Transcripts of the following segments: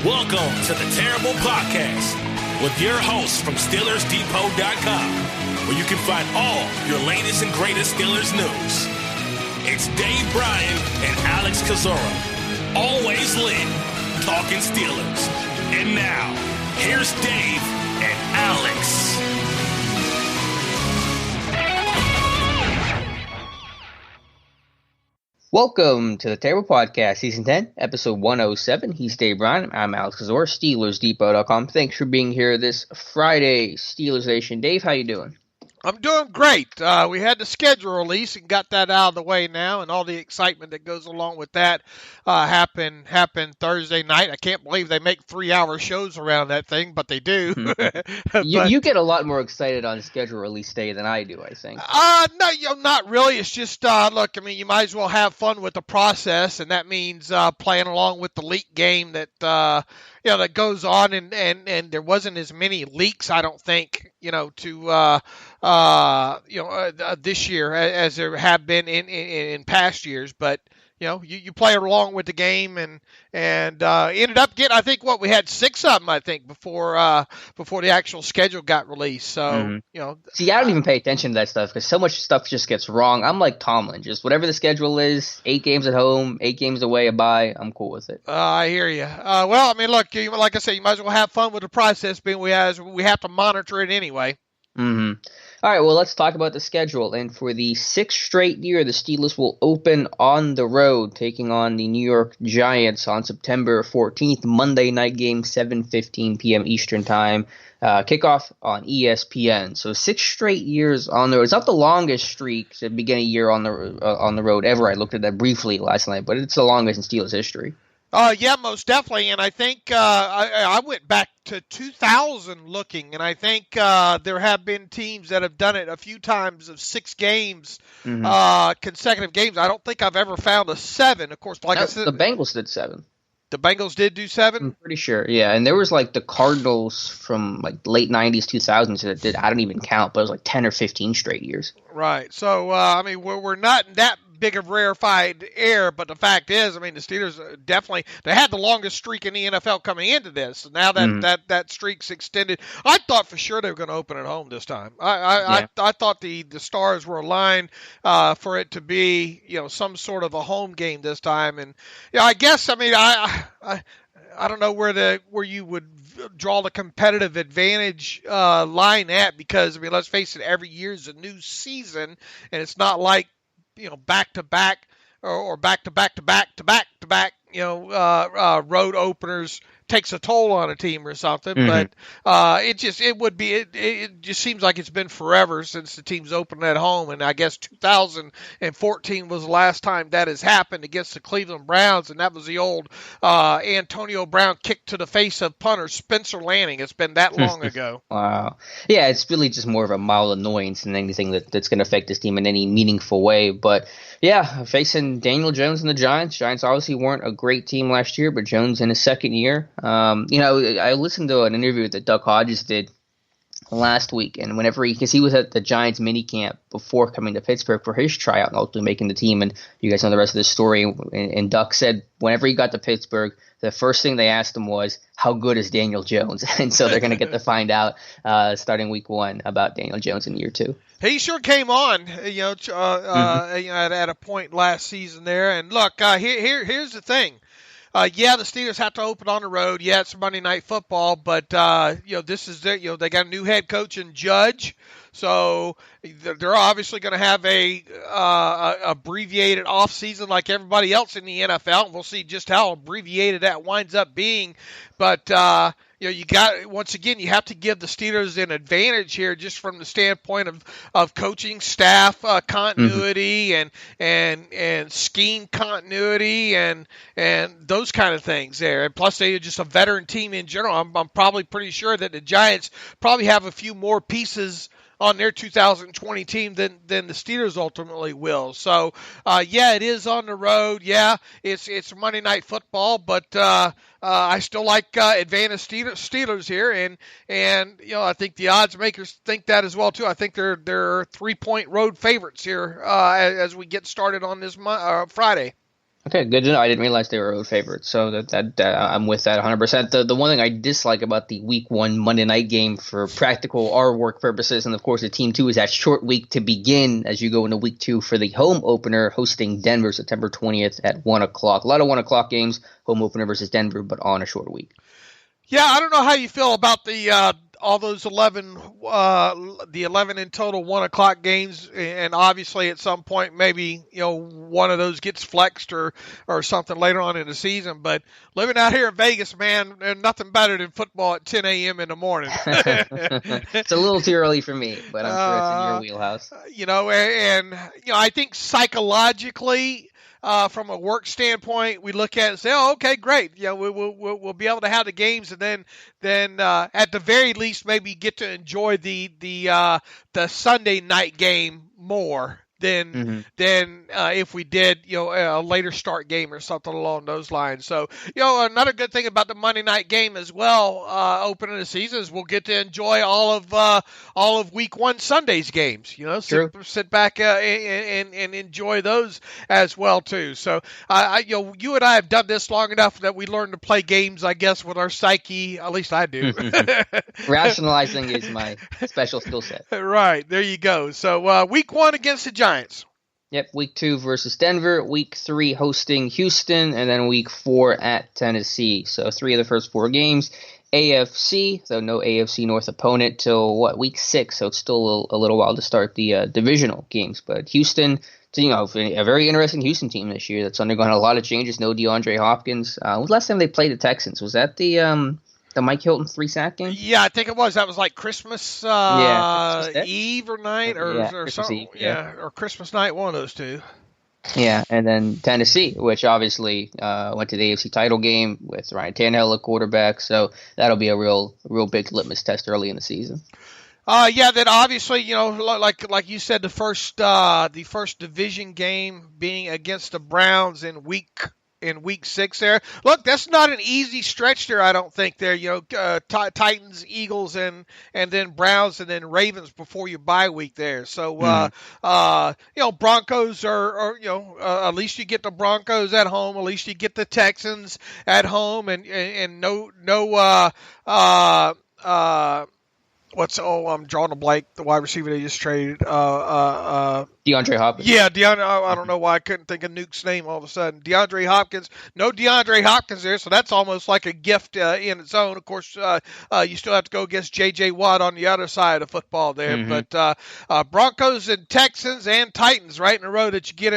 Welcome to the Terrible Podcast with your hosts from SteelersDepot.com, where you can find all your latest and greatest Steelers news. It's Dave Bryant and Alex Kozora, always lit, talking Steelers. And now, here's Dave and Alex. Welcome to the Terrible Podcast, Season 10, Episode 107. He's Dave Bryant. I'm Alex Kozora, SteelersDepot.com. Thanks for being here this Friday, Steelers Nation. Dave, how you doing? I'm doing great. We had the schedule release and got that out of the way now, and all the excitement that goes along with that happened Thursday night. I can't believe they make 3-hour shows around that thing, but they do. You get a lot more excited on schedule release day than I do, I think. No, not really. It's just, look, I mean, you might as well have fun with the process, and that means playing along with the leak game that that goes on, and there wasn't as many leaks, I don't think, this year as there have been in past years. But you play along with the game, and ended up getting, I think, we had 6 of them, I think, before the actual schedule got released. So See, I don't even pay attention to that stuff because so much stuff just gets wrong. I'm like Tomlin, just whatever the schedule is, 8 games at home, 8 games away, a bye. I'm cool with it. I hear you. Well, I mean, look, like I said, you might as well have fun with the process, being we have to monitor it anyway. Mm-hmm. All right, well, let's talk about the schedule. And for the 6th straight year, the Steelers will open on the road, taking on the New York Giants on September 14th, Monday night game, 7:15 p.m. Eastern Time. Kickoff on ESPN. So 6 straight years on the road. It's not the longest streak to begin a year on the road ever. I looked at that briefly last night, but it's the longest in Steelers history. Yeah, most definitely, and I think I went back to 2000 looking, and I think there have been teams that have done it a few times of 6 games, consecutive games. I don't think I've ever found a 7. Of course, I said, the Bengals did 7. The Bengals did do 7? I'm pretty sure, yeah. And there was like the Cardinals from like late 90s, 2000s that did, I don't even count, but it was like 10 or 15 straight years. Right. So, I mean, we're not in that big of rarefied air, but the fact is, I mean, the Steelers definitely, they had the longest streak in the NFL coming into this. Now that streak's extended, I thought for sure they were going to open at home this time. I thought the stars were aligned for it to be, some sort of a home game this time. And I guess, I mean, I don't know where you would draw the competitive advantage line at, because, I mean, let's face it, every year is a new season, and it's not like, back to back or back to back to back to back to back, road openers takes a toll on a team or something. But it just seems like it's been forever since the team's opened at home, and I guess 2014 was the last time that has happened against the Cleveland Browns, and that was the old Antonio Brown kick to the face of punter Spencer Lanning. It's been that long ago. Wow. Yeah, it's really just more of a mild annoyance than anything that's going to affect this team in any meaningful way. But yeah, facing Daniel Jones and the Giants. Giants obviously weren't a great team last year, but Jones in his second year. I listened to an interview that Doug Hodges did last week, and because he was at the Giants minicamp before coming to Pittsburgh for his tryout and ultimately making the team, and you guys know the rest of the story. And Doug said whenever he got to Pittsburgh, the first thing they asked him was, how good is Daniel Jones? And so they're going to get to find out starting week 1 about Daniel Jones in year 2. He sure came on, at a point last season there. And look, here's the thing. The Steelers have to open on the road. Yeah, it's Monday Night Football, but this is they got a new head coach in Judge, so they're obviously going to have a abbreviated offseason like everybody else in the NFL. We'll see just how abbreviated that winds up being, but you got, once again, you have to give the Steelers an advantage here just from the standpoint of coaching staff continuity and scheme continuity and those kind of things there. And plus, they're just a veteran team in general. I'm probably pretty sure that the Giants probably have a few more pieces on their 2020 team than the Steelers ultimately will. So, it is on the road. Yeah, it's Monday Night Football, but I still like advantage Steelers here, and I think the odds makers think that as well too. I think they're 3-point road favorites here as we get started on this Friday. Okay, good to know. I didn't realize they were road favorites, so that I'm with that 100%. The one thing I dislike about the Week 1 Monday night game for practical or work purposes, and of course the Team 2, is that short week to begin as you go into Week 2 for the home opener hosting Denver September 20th at 1 o'clock. A lot of 1 o'clock games, home opener versus Denver, but on a short week. Yeah, I don't know how you feel about the all those 11, the 11 in total 1 o'clock games, and obviously at some point maybe one of those gets flexed or something later on in the season. But living out here in Vegas, man, there's nothing better than football at 10 a.m. in the morning. It's a little too early for me, but I'm sure it's in your wheelhouse. And I think psychologically, from a work standpoint, we look at it and say, "Oh, okay, great. We'll be able to have the games, and then at the very least, maybe get to enjoy the Sunday night game more than if we did a later start game or something along those lines." So another good thing about the Monday night game as well, opening the season, is we'll get to enjoy all of Week 1 Sunday's games. Sit back and enjoy those as well too. So you and I have done this long enough that we learn to play games, I guess, with our psyche. At least I do. Rationalizing is my special skill set. Right, there you go. So Week 1 against the Giants. Yep, Week 2 versus Denver, Week 3 hosting Houston, and then Week 4 at Tennessee. So 3 of the first 4 games. AFC, though no AFC North opponent till Week 6, so it's still a little while to start the divisional games. But Houston, a very interesting Houston team this year that's undergone a lot of changes. No DeAndre Hopkins. When was the last time they played the Texans? Was that the Mike Hilton 3-sack game? Yeah, I think it was. That was like Christmas Eve or night or something. Eve, yeah, or Christmas night, one of those two. Yeah, and then Tennessee, which obviously went to the AFC title game with Ryan Tannehill at quarterback, so that'll be a real big litmus test early in the season. Then obviously, like you said, the first division game being against the Browns in Week 6 there. Look, that's not an easy stretch there, I don't think there. Titans, Eagles, and then Browns, and then Ravens before your bye week there. So, Broncos are at least you get the Broncos at home. At least you get the Texans at home, and no I'm drawing a blank. The wide receiver they just traded. DeAndre Hopkins. Yeah, I don't know why I couldn't think of Nuke's name all of a sudden. DeAndre Hopkins. No DeAndre Hopkins there, so that's almost like a gift in its own. Of course, you still have to go against J.J. Watt on the other side of football there. Mm-hmm. But Broncos and Texans and Titans right in a row that you get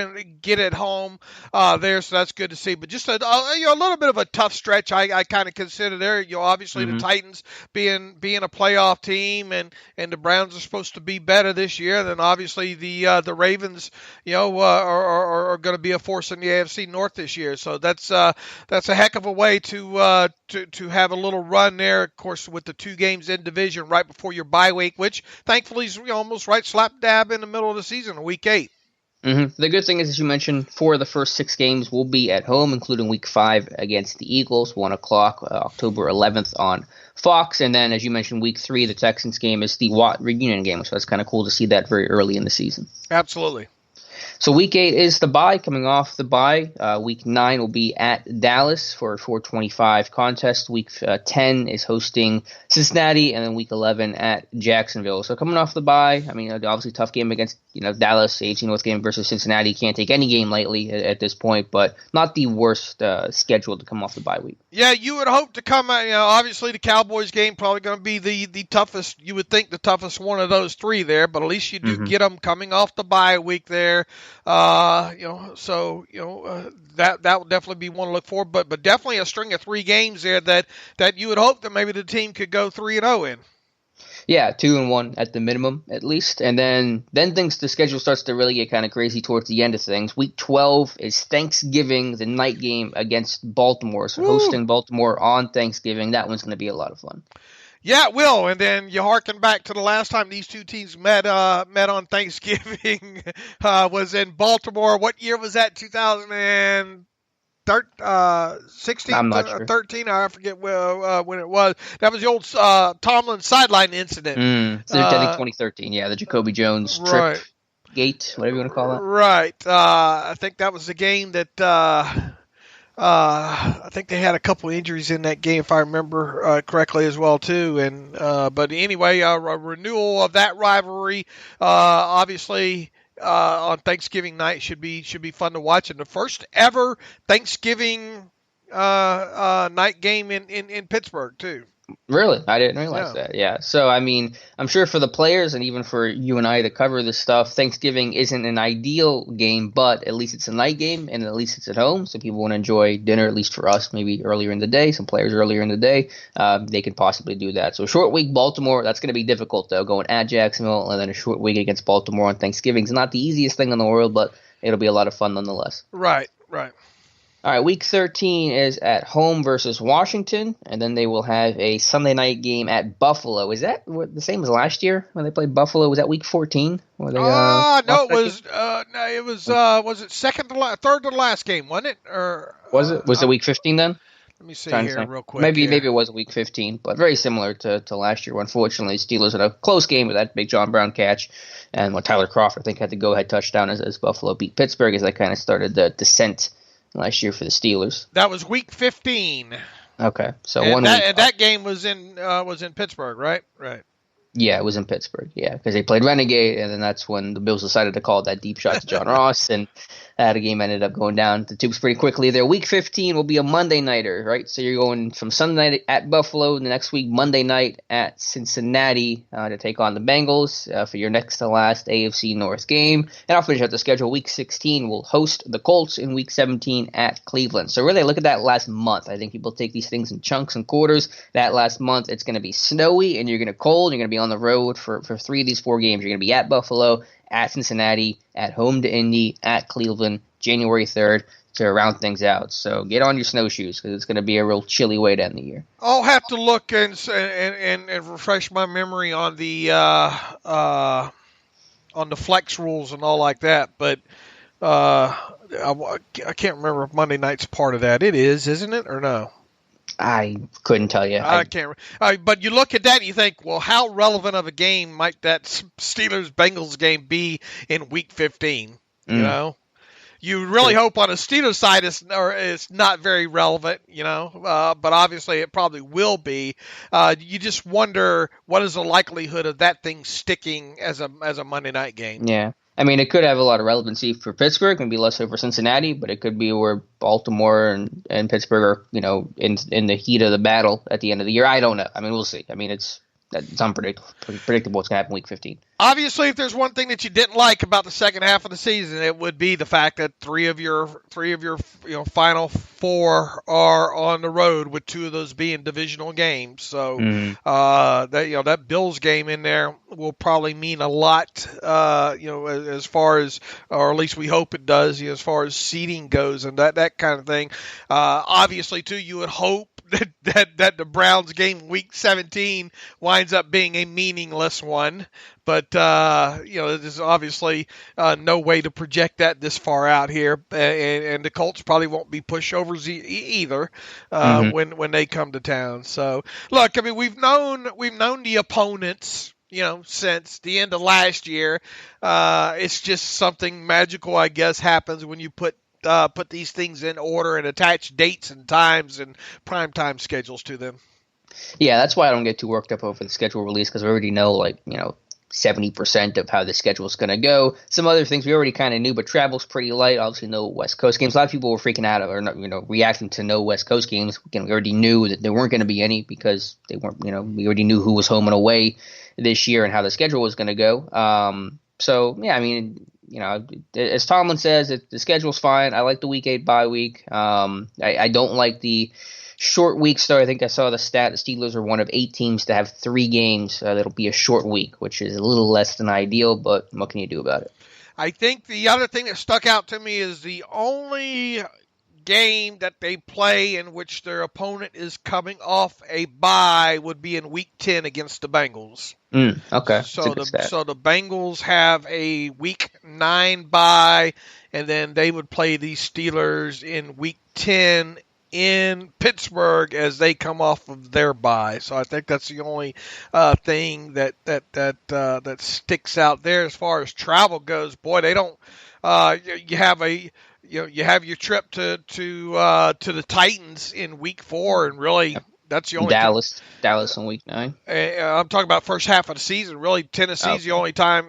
at home there, so that's good to see. But just a little bit of a tough stretch I kind of consider there. Obviously the Titans being a playoff team, and the Browns are supposed to be better this year. Then obviously the Ravens, are going to be a force in the AFC North this year. So that's a heck of a way to have a little run there. Of course, with the 2 games in division right before your bye week, which thankfully is almost right slap dab in the middle of the season, Week 8. Mm-hmm. The good thing is, as you mentioned, 4 of the first 6 games will be at home, including Week 5 against the Eagles, 1 o'clock, October 11th on Fox. And then, as you mentioned, Week 3, the Texans game is the Watt reunion game, so it's kind of cool to see that very early in the season. Absolutely. So Week 8 is the bye. Coming off the bye, Week 9 will be at Dallas for a 425 contest. Week 10 is hosting Cincinnati, and then Week 11 at Jacksonville. So coming off the bye, I mean, obviously tough game against Dallas, AFC North game versus Cincinnati. Can't take any game lightly at this point, but not the worst schedule to come off the bye week. Yeah, you would hope to come out. Obviously the Cowboys game probably going to be the toughest. You would think the toughest one of those 3 there, but at least you do get them coming off the bye week there. That will definitely be one to look for, but definitely a string of 3 games there that you would hope that maybe the team could go 3-0 in. Yeah, 2-1 at the minimum, at least. And then the schedule starts to really get kind of crazy towards the end of things. Week 12 is Thanksgiving, the night game against Baltimore. So hosting Baltimore on Thanksgiving, that one's going to be a lot of fun. Yeah, it will. And then you harken back to the last time these 2 teams met on Thanksgiving was in Baltimore. What year was that? 2016? I'm not sure. 13? I forget when it was. That was the old Tomlin sideline incident. I think 2013. Yeah, the Jacoby Jones trip. Right. gate, whatever you want to call it. Right. I think that was the game that I think they had a couple injuries in that game, if I remember correctly, as well too. And but anyway, a renewal of that rivalry, obviously. On Thanksgiving night should be fun to watch, and the first ever Thanksgiving night game in Pittsburgh too. Really? I didn't realize that. Yeah. So, I mean, I'm sure for the players and even for you and I to cover this stuff, Thanksgiving isn't an ideal game, but at least it's a night game and at least it's at home. So people want to enjoy dinner, at least for us, maybe earlier in the day. Some players earlier in the day, they can possibly do that. So short week, Baltimore, that's going to be difficult, though, going at Jacksonville and then a short week against Baltimore on Thanksgiving is not the easiest thing in the world, but it'll be a lot of fun nonetheless. Right. All right, Week 13 is at home versus Washington, and then they will have a Sunday night game at Buffalo. Is that the same as last year when they played Buffalo? Was that Week 14? No, it was. Was it third to the last game, wasn't it? Or was it? Was it Week 15 then? Let me see here real quick. Maybe it was Week 15, but very similar to last year. Unfortunately, Steelers had a close game with that big John Brown catch, and when Tyler Crawford, I think, had the go-ahead touchdown as Buffalo beat Pittsburgh, as that kind of started the descent last year for the Steelers. That was Week 15. Okay, so and 1 week. And that game was in Pittsburgh, right? Right. Yeah, it was in Pittsburgh. Yeah, because they played Renegade, and then that's when the Bills decided to call that deep shot to John Ross, and the game ended up going down the tubes pretty quickly there. Week 15 will be a Monday nighter, right? So you're going from Sunday night at Buffalo, the next week Monday night at Cincinnati to take on the Bengals for your next to last AFC North game. And I'll finish out the schedule. Week 16 will host the Colts in Week 17 at Cleveland. So really look at that last month. I think people take these things in chunks and quarters. That last month, it's going to be snowy, and you're going to cold. You're going to be on the road for 3 of these 4 games. You're going to be at Buffalo, at Cincinnati, at home to Indy, at Cleveland, January 3rd to round things out. So get on your snowshoes because it's going to be a real chilly way to end the year. I'll have to look and refresh my memory on the flex rules and all like that, but I can't remember if Monday night's part of that. It is, isn't it, or no? I couldn't tell you. I can't. But you look at that and you think, well, how relevant of a game might that Steelers-Bengals game be in Week 15? You know, you really hope on a Steelers side it's not very relevant. You know, but obviously it probably will be. You just wonder what is the likelihood of that thing sticking as a Monday night game. Yeah. I mean, it could have a lot of relevancy for Pittsburgh and be less so for Cincinnati, but it could be where Baltimore and Pittsburgh are, you know, in the heat of the battle at the end of the year. I don't know. I mean, we'll see. I mean, it's unpredictable what's going to happen Week 15. Obviously, if there's one thing that you didn't like about the second half of the season, it would be the fact that three of your final 4 are on the road, with 2 of those being divisional games. So that Bills game in there will probably mean a lot, as far as, or at least we hope it does, as far as seeding goes and that kind of thing. Obviously, too, you would hope that the Browns game Week 17 winds up being a meaningless one. But, there's obviously no way to project that this far out here. And the Colts probably won't be pushovers either when they come to town. So, look, I mean, we've known the opponents, since the end of last year. It's just something magical, I guess, happens when you put these things in order and attach dates and times and primetime schedules to them. Yeah, that's why I don't get too worked up over the schedule release, because we already know, 70% of how the schedule is going to go. Some other things we already kind of knew, but travel's pretty light. Obviously, no West Coast games. A lot of people were freaking out or reacting to no West Coast games. Again, we already knew that there weren't going to be any because they weren't. We already knew who was home and away this year and how the schedule was going to go. So yeah, I mean, as Tomlin says, the schedule's fine. I like the Week 8 bye week. I don't like the short week start. I think I saw the stat. The Steelers are one of 8 teams to have 3 games that'll be a short week, which is a little less than ideal, but what can you do about it? I think the other thing that stuck out to me is the only game that they play in which their opponent is coming off a bye would be in Week 10 against the Bengals. Okay. So the Bengals have a Week 9 bye, and then they would play the Steelers in Week 10 in Pittsburgh as they come off of their bye. So I think that's the only thing that sticks out there as far as travel goes. Boy, they don't. You have your trip to the Titans in Week 4, and really that's the only Dallas in Week 9. I'm talking about first half of the season. Really, Tennessee's the only time.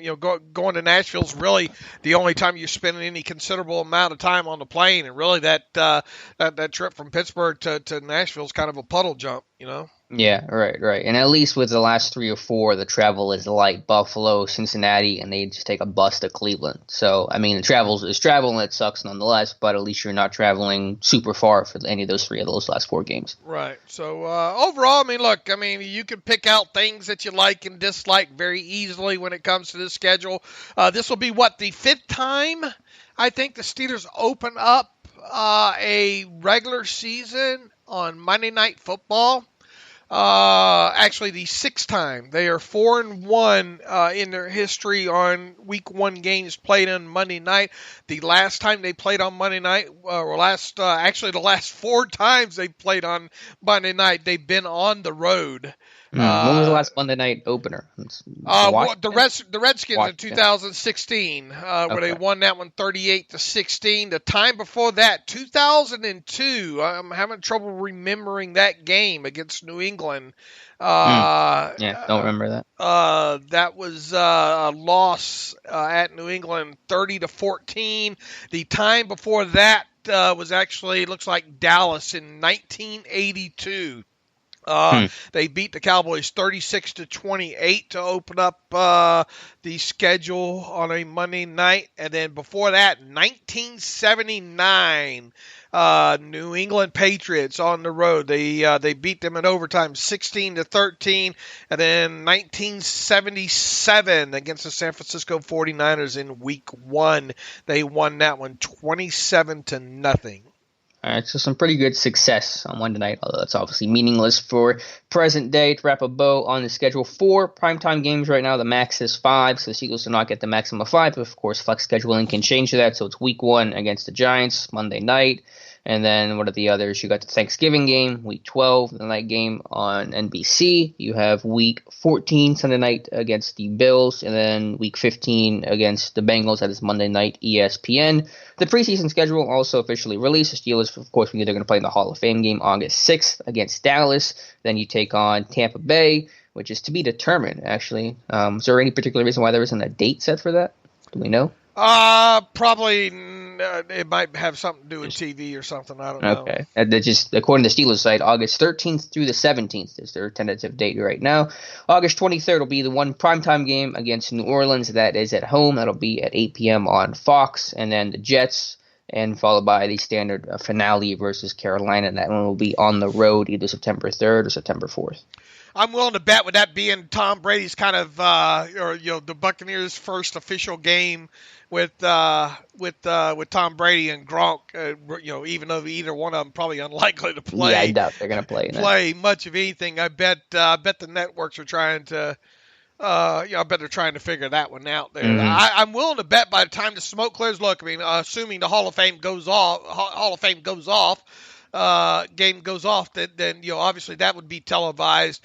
Going to Nashville's really the only time you're spending any considerable amount of time on the plane, and really that trip from Pittsburgh to Nashville is kind of a puddle jump. Yeah, right. And at least with the last 3 or 4, the travel is light. Buffalo, Cincinnati, and they just take a bus to Cleveland. So, I mean, the travel is travel, and it sucks nonetheless, but at least you're not traveling super far for any of those 3 of those last 4 games. Right. So, overall, you can pick out things that you like and dislike very easily when it comes to this schedule. This will be, the 5th time I think the Steelers open up a regular season on Monday Night Football. Actually, the 6th time. They are 4-1 in their history on Week 1 games played on Monday night. The last time they played on Monday night, the last 4 times they played on Monday night, they've been on the road. When was the last Monday night opener? The Redskins in 2016, where they won that one 38-16. The time before that, 2002. I'm having trouble remembering that game against New England. Don't remember that. That was a loss at New England, 30-14. The time before that was actually looks like Dallas in 1982. They beat the Cowboys 36-28 to open up the schedule on a Monday night. And then before that, 1979, New England Patriots on the road. They beat them in overtime 16-13. And then 1977 against the San Francisco 49ers in Week 1. They won that one 27-0. All right, so some pretty good success on Monday night, although that's obviously meaningless for present day. To wrap a bow on the schedule, 4 primetime games right now. The max is 5, so the Seagulls do not get the maximum of 5. But of course, flex scheduling can change that, so it's Week 1 against the Giants, Monday night. And then what are the others? You got the Thanksgiving game, Week 12, the night game on NBC. You have Week 14, Sunday night against the Bills. And then Week 15 against the Bengals. That is Monday night, ESPN. The preseason schedule also officially released. The Steelers, of course, they're going to play in the Hall of Fame game August 6th against Dallas. Then you take on Tampa Bay, which is to be determined, actually. Is there any particular reason why there isn't a date set for that? Do we know? Probably it might have something to do with TV or something. I don't know. Okay. Just according to the Steelers site, August 13th through the 17th is their tentative date right now. August 23rd will be the one primetime game against New Orleans. That is at home. That'll be at 8 p.m. on Fox. And then the Jets, and followed by the standard finale versus Carolina. That one will be on the road either September 3rd or September 4th. I'm willing to bet with that being Tom Brady's kind of, the Buccaneers' first official game with Tom Brady and Gronk. Even though either one of them probably unlikely to play. Yeah, I doubt they're going to play much of anything. I bet the networks are trying to. I bet they're trying to figure that one out there. Mm-hmm. I'm willing to bet by the time the smoke clears. Look, assuming the Hall of Fame goes off. Game goes off, then obviously that would be televised.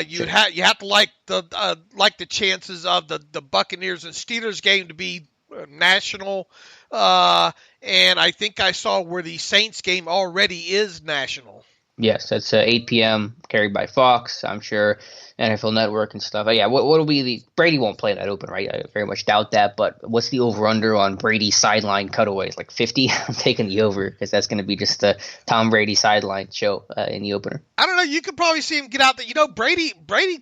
You have to like the chances of the Buccaneers and Steelers game to be national, and I think I saw where the Saints game already is national. Yes, that's 8 p.m. carried by Fox. I'm sure NFL Network and stuff. Yeah, what will be the Brady won't play that open, right? I very much doubt that. But what's the over/under on Brady sideline cutaways? Like 50? I'm taking the over because that's going to be just the Tom Brady sideline show in the opener. I don't know. You could probably see him get out there. Brady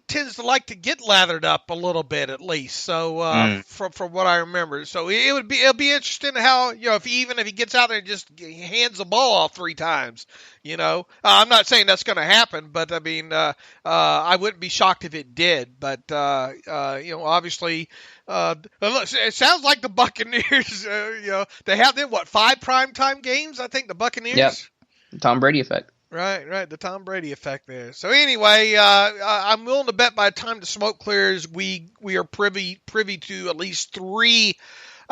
tends to like to get lathered up a little bit at least. So from what I remember, so it'll be interesting how if he gets out there and just hands the ball off 3 times. I'm not saying that's going to happen, but I wouldn't be shocked if it did. But obviously, it sounds like the Buccaneers. They have 5 primetime games. I think the Buccaneers. Yep. Tom Brady effect. Right. The Tom Brady effect there. So anyway, I'm willing to bet by the time the smoke clears, we are privy to at least 3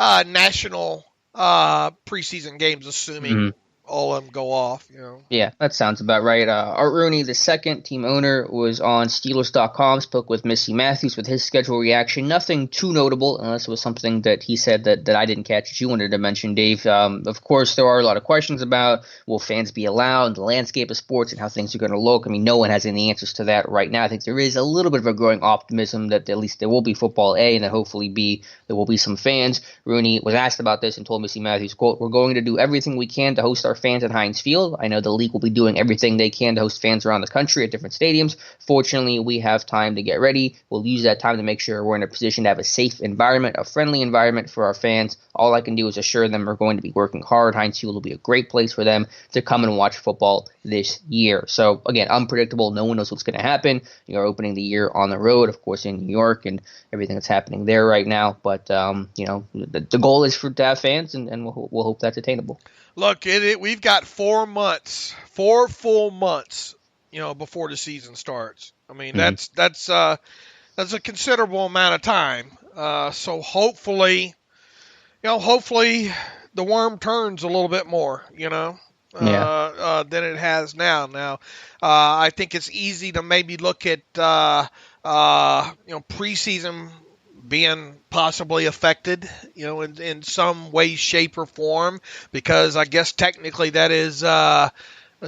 national preseason games, assuming. all of them go off, Yeah, that sounds about right. Art Rooney, the second team owner, was on Steelers.com, spoke with Missy Matthews with his schedule reaction. Nothing too notable, unless it was something that he said that I didn't catch that you wanted to mention, Dave. Of course, there are a lot of questions about will fans be allowed, the landscape of sports, and how things are going to look. I mean, no one has any answers to that right now. I think there is a little bit of a growing optimism that at least there will be football A, and that hopefully B, there will be some fans. Rooney was asked about this and told Missy Matthews, quote, "We're going to do everything we can to host our fans at Heinz Field. I know the league will be doing everything they can to host fans around the country at different stadiums. Fortunately, we have time to get ready. We'll use that time to make sure we're in a position to have a safe environment, a friendly environment for our fans. All I can do is assure them we're going to be working hard. Heinz Field will be a great place for them to come and watch football this year." So, again, unpredictable. No one knows what's going to happen. You're opening the year on the road, of course, in New York and everything that's happening there right now. But, the goal is to have fans, and we'll hope that's attainable. Look, we've got 4 full months, before the season starts. I mean, that's a considerable amount of time. So hopefully the worm turns a little bit more, than it has now. Now, I think it's easy to maybe look at, preseason being possibly affected, in some way, shape, or form, because I guess technically that is, let's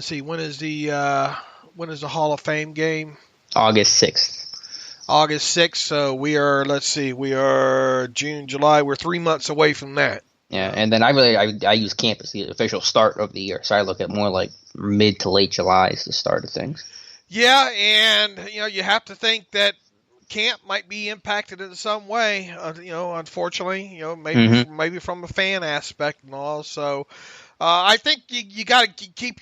see, when is the Hall of Fame game? August 6th. So we are June, July. We're 3 months away from that. Yeah, and then I use camp as the official start of the year, so I look at more like mid to late July as the start of things. Yeah, and you have to think that camp might be impacted in some way, unfortunately, maybe from a fan aspect and all. So I think you got to keep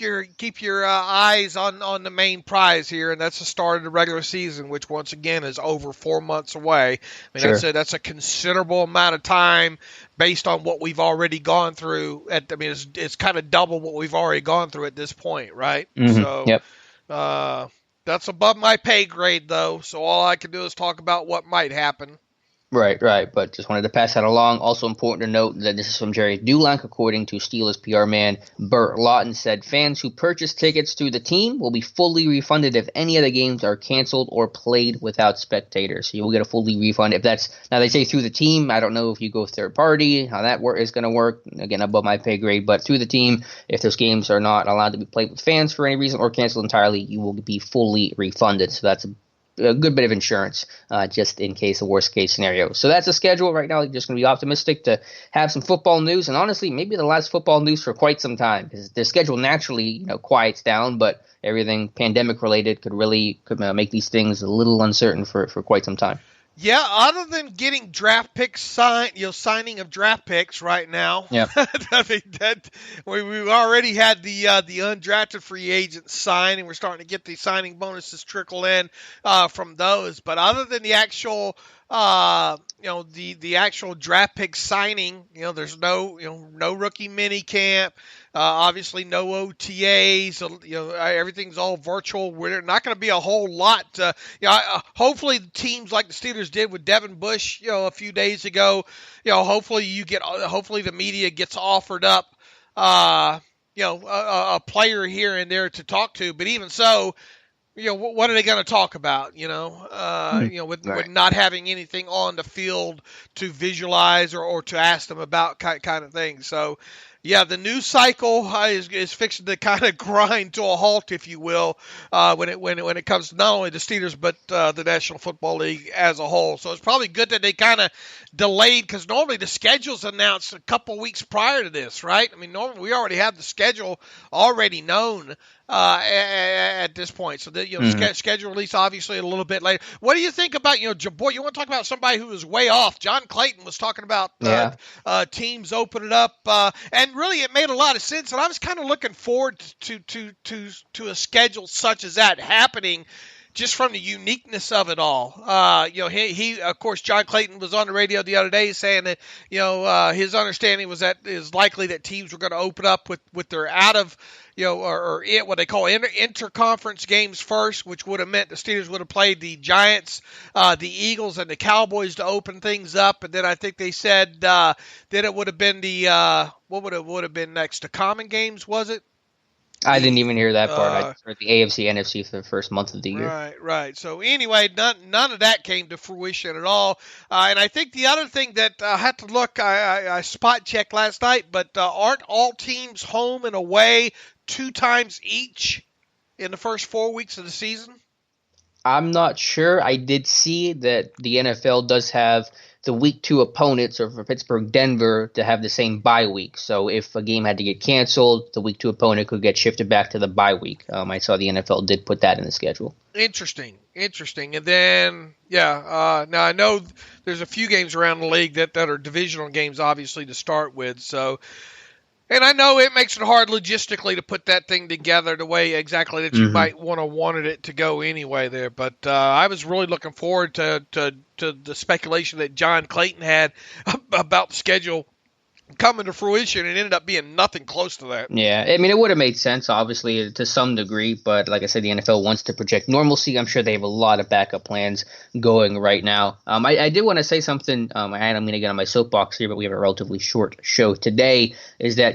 your eyes on the main prize here, and that's the start of the regular season, which once again is over 4 months away. I mean, sure. that's a considerable amount of time based on what we've already gone through. It's kind of double what we've already gone through at this point, right? Mm-hmm. So, yep. That's above my pay grade, though, so all I can do is talk about what might happen. Right, but just wanted to pass that along. Also important to note that this is from Jerry Dulac, according to Steelers PR man Burt Lawton, said fans who purchase tickets through the team will be fully refunded if any of the games are canceled or played without spectators. So you will get a fully refund if that's, now they say through the team. I don't know if you go third party, how that is going to work. Again, above my pay grade, but through the team, if those games are not allowed to be played with fans for any reason or canceled entirely, you will be fully refunded. So that's a good bit of insurance just in case of worst case scenario. So that's the schedule right now. Just going to be optimistic to have some football news, and honestly, maybe the last football news for quite some time, because the schedule naturally quiets down, but everything pandemic related could make these things a little uncertain for quite some time. Yeah, other than getting draft picks signing of draft picks right now. Yeah. I mean, we've already had the undrafted free agents sign, and we're starting to get the signing bonuses trickle in from those. But other than the actual the actual draft pick signing, there's no rookie mini camp. Obviously, no OTAs. Everything's all virtual. We're not going to be a whole lot. Hopefully, teams like the Steelers did with Devin Bush, a few days ago. Hopefully the media gets offered up, a player here and there to talk to. But even so, what are they going to talk about? With not having anything on the field to visualize or to ask them about kind of thing. So. Yeah, the news cycle is fixing to kind of grind to a halt, if you will, when it comes to not only the Steelers but the National Football League as a whole. So it's probably good that they kind of delayed, because normally the schedule's announced a couple weeks prior to this, right? I mean, normally we already have the schedule already known at this point. So the schedule release obviously a little bit later. What do you think about boy? You want to talk about somebody who was way off? John Clayton was talking about teams opening up, and really it made a lot of sense. And I was kind of looking forward to a schedule such as that happening, just from the uniqueness of it all. He of course, John Clayton was on the radio the other day saying that, his understanding was that it is likely that teams were going to open up with their out of, what they call interconference games first, which would have meant the Steelers would have played the Giants, the Eagles, and the Cowboys to open things up. And then I think they said that it would have been the what would have been next? The common games, was it? I didn't even hear that part. I heard the AFC, NFC for the first month of the year. Right. So anyway, none of that came to fruition at all. And I think the other thing that I had to look, I spot checked last night, but aren't all teams home and away 2 times each in the first 4 weeks of the season? I'm not sure. I did see that the NFL does have the week 2 opponents, or for Pittsburgh, Denver, to have the same bye week. So if a game had to get canceled, the week 2 opponent could get shifted back to the bye week. I saw the NFL did put that in the schedule. Interesting. And then, now I know there's a few games around the league that are divisional games, obviously, to start with. So, and I know it makes it hard logistically to put that thing together the way exactly that you might wanted it to go anyway there. But I was really looking forward to the speculation that John Clayton had about the schedule coming to fruition, and ended up being nothing close to that. Yeah, I mean, it would have made sense, obviously, to some degree, but like I said, the NFL wants to project normalcy. I'm sure they have a lot of backup plans going right now. I did want to say something, and I'm going to get on my soapbox here, but we have a relatively short show today, is that,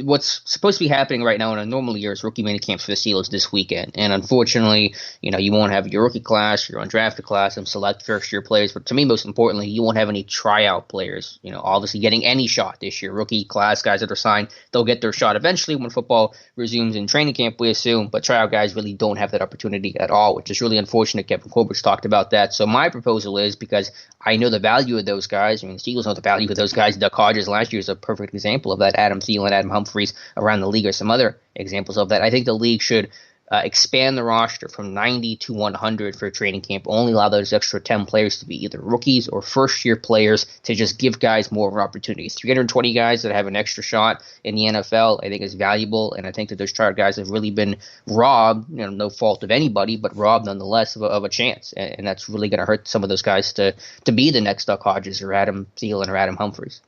what's supposed to be happening right now in a normal year is rookie minicamps for the Steelers this weekend, and unfortunately, you won't have your rookie class, your undrafted class, and select first-year players, but to me, most importantly, you won't have any tryout players, obviously getting any shot this year. Rookie class guys that are signed, they'll get their shot eventually when football resumes in training camp, we assume, but tryout guys really don't have that opportunity at all, which is really unfortunate. Kevin Colbert's talked about that. So my proposal is, because I know the value of those guys, the Steelers know the value of those guys. Duck Hodges last year is a perfect example of that. Adam Thielen, Adam Humphries around the league are some other examples of that. I think the league should expand the roster from 90 to 100 for training camp. Only allow those extra 10 players to be either rookies or first-year players to just give guys more of an opportunity. 320 guys that have an extra shot in the NFL, I think, is valuable, and I think that those tryout guys have really been robbed, no fault of anybody, but robbed nonetheless of a chance, and that's really going to hurt some of those guys to be the next Duck Hodges or Adam Thielen or Adam Humphries.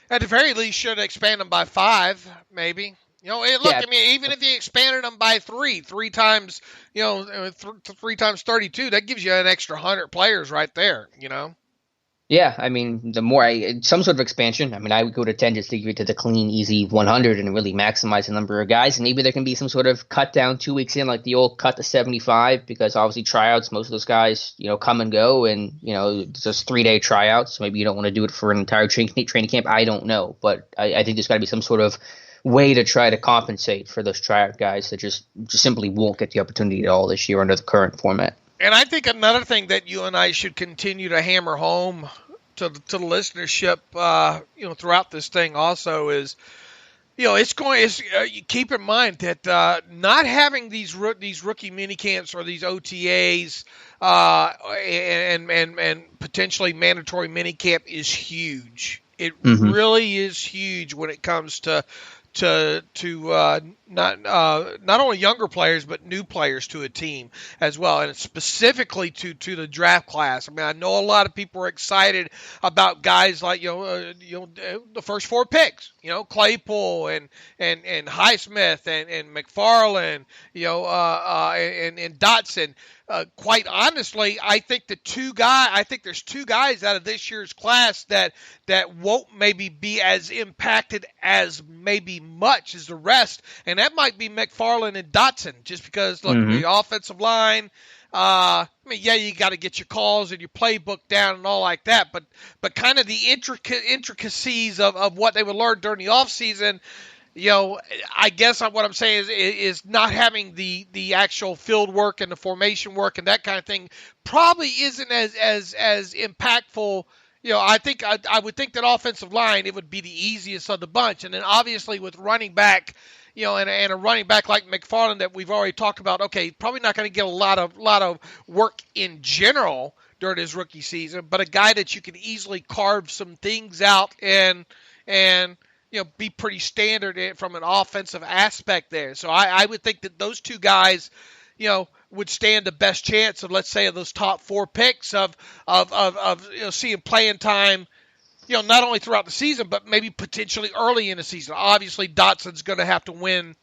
At the very least, should expand them by 5, maybe. Even if you expanded them by 3 times, 3 times 32, that gives you an extra 100 players right there, Yeah, the more some sort of expansion. I would go to 10 just to get to the clean, easy 100 and really maximize the number of guys. And maybe there can be some sort of cut down 2 weeks in, like the old cut to 75, because obviously tryouts, most of those guys, come and go, and, it's just 3-day tryouts. So maybe you don't want to do it for an entire training camp. I don't know. But I think there's got to be some sort of way to try to compensate for those tryout guys that just simply won't get the opportunity at all this year under the current format. And I think another thing that you and I should continue to hammer home to the listenership, throughout this thing also is, keep in mind that not having these rookie minicamps or these OTAs and potentially mandatory minicamp is huge. It really is huge when it comes to not only younger players but new players to a team as well, and specifically to the draft class. I know a lot of people are excited about guys like the first 4 picks, Claypool and Highsmith and McFarland, and Dotson. Quite honestly, I think there's 2 guys out of this year's class that won't maybe be as impacted as maybe much as the rest, and that might be McFarland and Dotson, just because look, the offensive line. You got to get your calls and your playbook down and all like that, but kind of the intricacies of what they would learn during the offseason. I guess what I'm saying is not having the actual field work and the formation work and that kind of thing probably isn't as impactful. I think I would think that offensive line, it would be the easiest of the bunch, and then obviously with running back, and a running back like McFarland that we've already talked about. Okay, probably not going to get a lot of work in general during his rookie season, but a guy that you can easily carve some things out and be pretty standard from an offensive aspect there. So I would think that those 2 guys, would stand the best chance of, let's say, of those top 4 picks of seeing playing time, not only throughout the season, but maybe potentially early in the season. Obviously, Dotson's going to have to win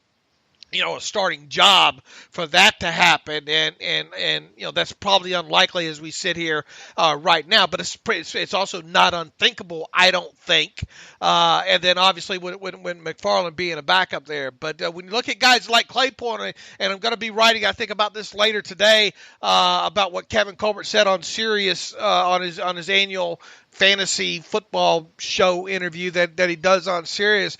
a starting job for that to happen, and that's probably unlikely as we sit here right now. But it's also not unthinkable, I don't think. And then obviously when McFarland being a backup there, but when you look at guys like Claypool, and I'm going to be writing, I think, about this later today about what Kevin Colbert said on Sirius on his annual fantasy football show interview that he does on Sirius.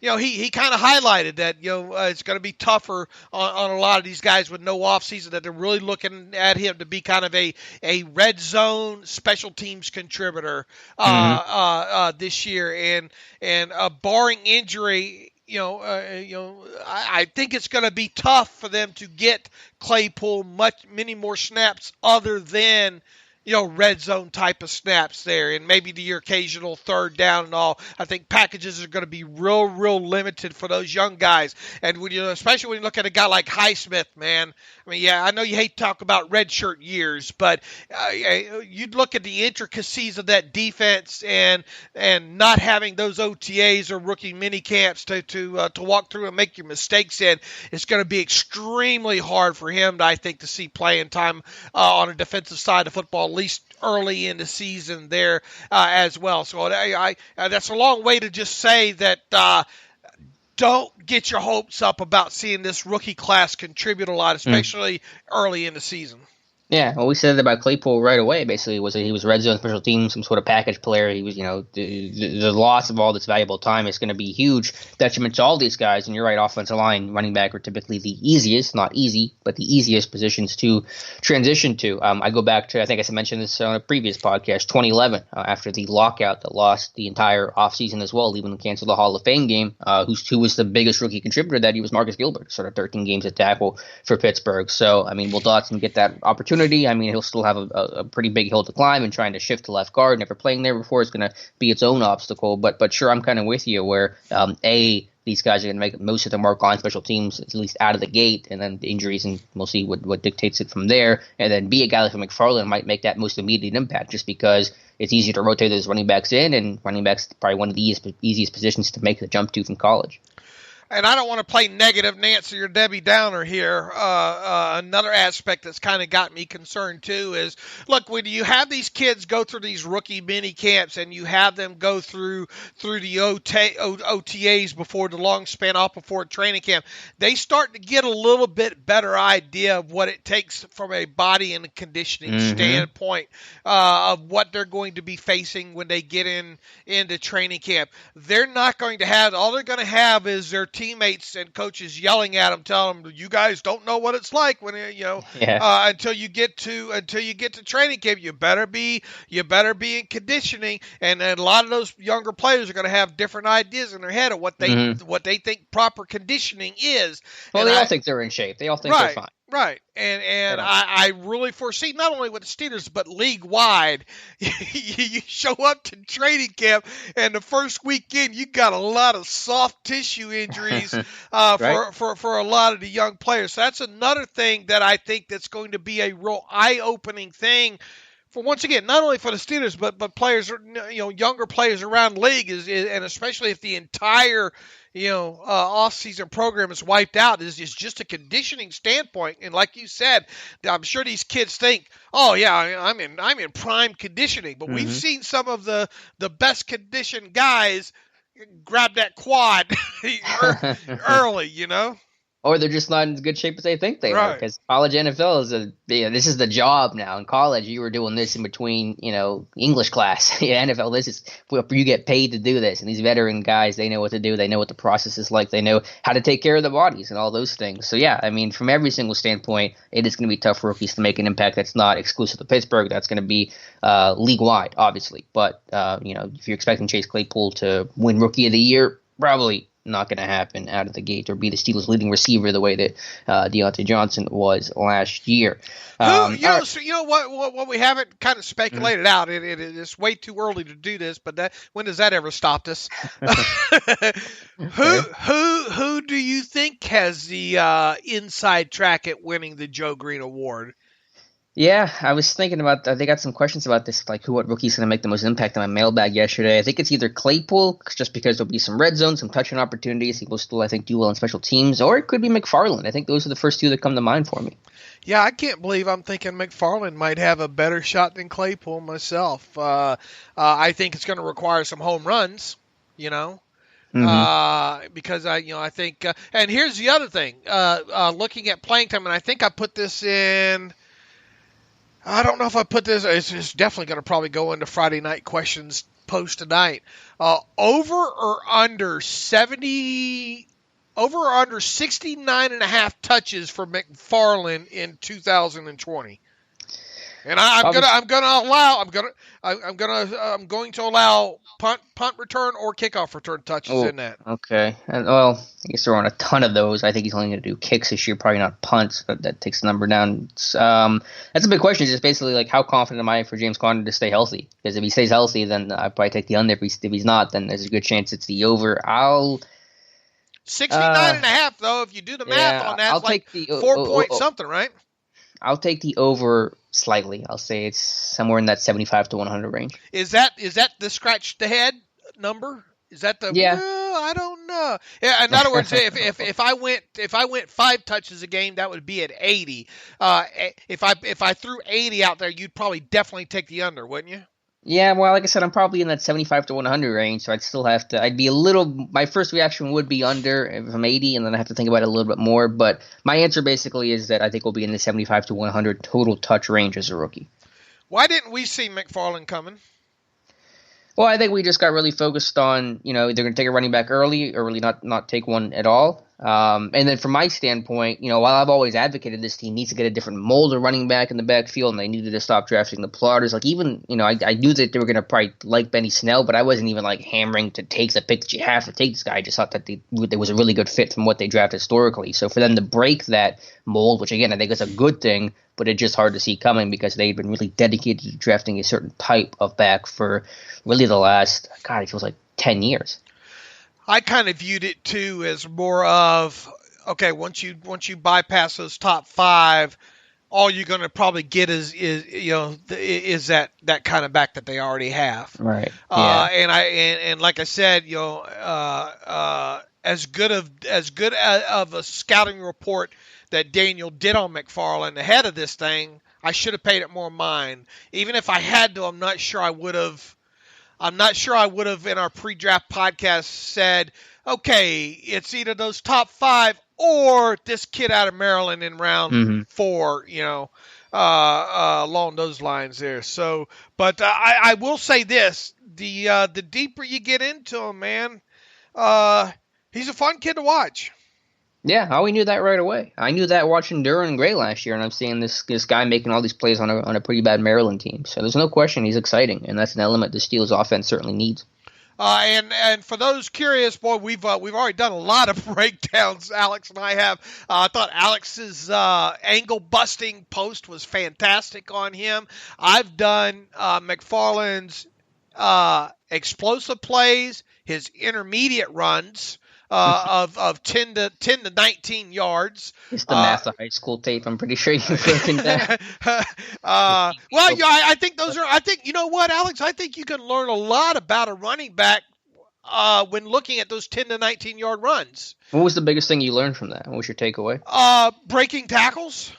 He kind of highlighted that it's going to be tougher on a lot of these guys with no offseason, that they're really looking at him to be kind of a red zone special teams contributor this year, and barring injury. I think it's going to be tough for them to get Claypool many more snaps other than red zone type of snaps there, and maybe your occasional third down and all. I think packages are going to be real limited for those young guys. And especially when you look at a guy like Highsmith, man. I mean, yeah, I know you hate to talk about redshirt years, but you'd look at the intricacies of that defense and not having those OTAs or rookie mini camps to walk through and make your mistakes in. It's going to be extremely hard for him, I think, to see playing time on a defensive side of football, at least early in the season there as well. So that's a long way to just say that don't get your hopes up about seeing this rookie class contribute a lot, especially early in the season. Yeah, well, we said that about Claypool right away. Basically, was that he was red zone special teams, some sort of package player. He was, the loss of all this valuable time is going to be huge detriment to all these guys. And you're right, offensive line, running back are typically the easiest, not easy, but the easiest positions to transition to. I go back to, I think I mentioned this on a previous podcast, 2011, after the lockout that lost the entire offseason as well, even canceled the Hall of Fame game. Who was the biggest rookie contributor? That he was Marcus Gilbert, sort of 13 games at tackle for Pittsburgh. So, I mean, will Dotson get that opportunity? I mean, he'll still have a pretty big hill to climb, and trying to shift to left guard, never playing there before, is going to be its own obstacle. But sure, I'm kind of with you where, these guys are going to make most of their mark on special teams, at least out of the gate, and then the injuries, and we'll see what dictates it from there. And then be a guy like McFarland might make that most immediate impact, just because it's easier to rotate those running backs in, and running backs probably one of the easiest positions to make the jump to from college. And I don't want to play negative Nancy or Debbie Downer here. Another aspect that's kind of got me concerned too is, look, when you have these kids go through these rookie mini camps and you have them go through the OTAs before the long span off before training camp, they start to get a little bit better idea of what it takes from a body and conditioning standpoint of what they're going to be facing when they get into training camp. They're not going to have, all they're going to have is their teammates and coaches yelling at them, telling them, "You guys don't know what it's like when until you get to training camp. You better be in conditioning." And a lot of those younger players are going to have different ideas in their head of what they think proper conditioning is. Well, they all think they're in shape. They all think they're fine. Right, and I really foresee, not only with the Steelers, but league-wide, you show up to training camp, and the first weekend, you got a lot of soft tissue injuries for a lot of the young players. So that's another thing that I think that's going to be a real eye-opening thing for, once again, not only for the Steelers, but players, younger players around the league, and especially if the entire off-season program is wiped out, is just a conditioning standpoint. And like you said, I'm sure these kids think, "Oh yeah, I'm in prime conditioning." But we've seen some of the best conditioned guys grab that quad early, Or they're just not in as good shape as they think they are. Because college NFL this is the job now. In college, you were doing this in between, English class. NFL, this is where you get paid to do this. And these veteran guys, they know what to do. They know what the process is like. They know how to take care of the bodies and all those things. So yeah, I mean, from every single standpoint, it is going to be tough for rookies to make an impact. That's not exclusive to Pittsburgh. That's going to be league wide, obviously. But if you're expecting Chase Claypool to win Rookie of the Year, probably not going to happen out of the gate, or be the Steelers' leading receiver the way that Deontay Johnson was last year. So what we haven't kind of speculated out. It's way too early to do this, but when does that ever stop us? Who do you think has the inside track at winning the Joe Green Award? Yeah, I was thinking about. They got some questions about this, like what rookie's going to make the most impact on my mailbag yesterday. I think it's either Claypool, just because there'll be some red zone, some touching opportunities. He will still, I think, do well in special teams, or it could be McFarland. I think those are the first two that come to mind for me. Yeah, I can't believe I'm thinking McFarland might have a better shot than Claypool myself. I think it's going to require some home runs, because I think. And here's the other thing: looking at playing time, and I think I put this in. I don't know if I put this. It's definitely going to probably go into Friday night questions post tonight. Over or under 70. Over or under 69.5 touches for McFarland in 2020, and I'm going to allow punt return or kickoff return touches in that. Okay, and I guess there aren't a ton of those. I think he's only going to do kicks this year, probably not punts. But that takes the number down. That's a big question. It's just basically like how confident am I for James Conner to stay healthy? Because if he stays healthy, then I probably take the under. If he's not, then there's a good chance it's the over. 69.5, though, if you do the math on that, I'll it's like take the 4 point something, right? I'll take the over slightly. I'll say it's somewhere in that 75 to 100 range. Is that the scratch the head number? Is that the? Yeah. Well, I don't know. Yeah. In other words, if I went 5 touches a game, that would be at 80. If I threw 80 out there, you'd probably definitely take the under, wouldn't you? Yeah, well, like I said, I'm probably in that 75 to 100 range, so I'd still have to. My first reaction would be under if I'm 80, and then I have to think about it a little bit more. But my answer basically is that I think we'll be in the 75 to 100 total touch range as a rookie. Why didn't we see McFarland coming? Well, I think we just got really focused on, they're going to take a running back early or really not take one at all. And then from my standpoint, while I've always advocated this team needs to get a different mold of running back in the backfield, and they needed to stop drafting the plotters. Like even, I knew that they were going to probably like Benny Snell, but I wasn't even like hammering to take the pick that you have to take this guy. I just thought that there was a really good fit from what they drafted historically. So for them to break that mold, which again I think is a good thing, but it's just hard to see coming because they've been really dedicated to drafting a certain type of back for really the last, it feels like 10 years. I kind of viewed it too as more of, okay, once you bypass those top 5, all you're going to probably get is that kind of back that they already have. Right. Yeah. And like I said, as good of a scouting report that Daniel did on McFarland ahead of this thing, I should have paid it more mind. Even if I had to, I'm not sure I would have in our pre-draft podcast said, okay, it's either those top 5 or this kid out of Maryland in round 4, along those lines there. So, but I will say this, the deeper you get into him, man, he's a fun kid to watch. Yeah, we knew that right away. I knew that watching Duran and Gray last year, and I'm seeing this guy making all these plays on a pretty bad Maryland team. So there's no question he's exciting, and that's an element the Steelers offense certainly needs. And for those curious, boy, we've already done a lot of breakdowns. Alex and I have. I thought Alex's angle busting post was fantastic on him. I've done McFarland's explosive plays, his intermediate runs. Of 10 to 19 yards. It's the math of high school tape. I'm pretty sure you've broken that. I think those are. I think you know what, Alex. I think you can learn a lot about a running back when looking at those 10 to 19 yard runs. What was the biggest thing you learned from that? What was your takeaway? Breaking tackles.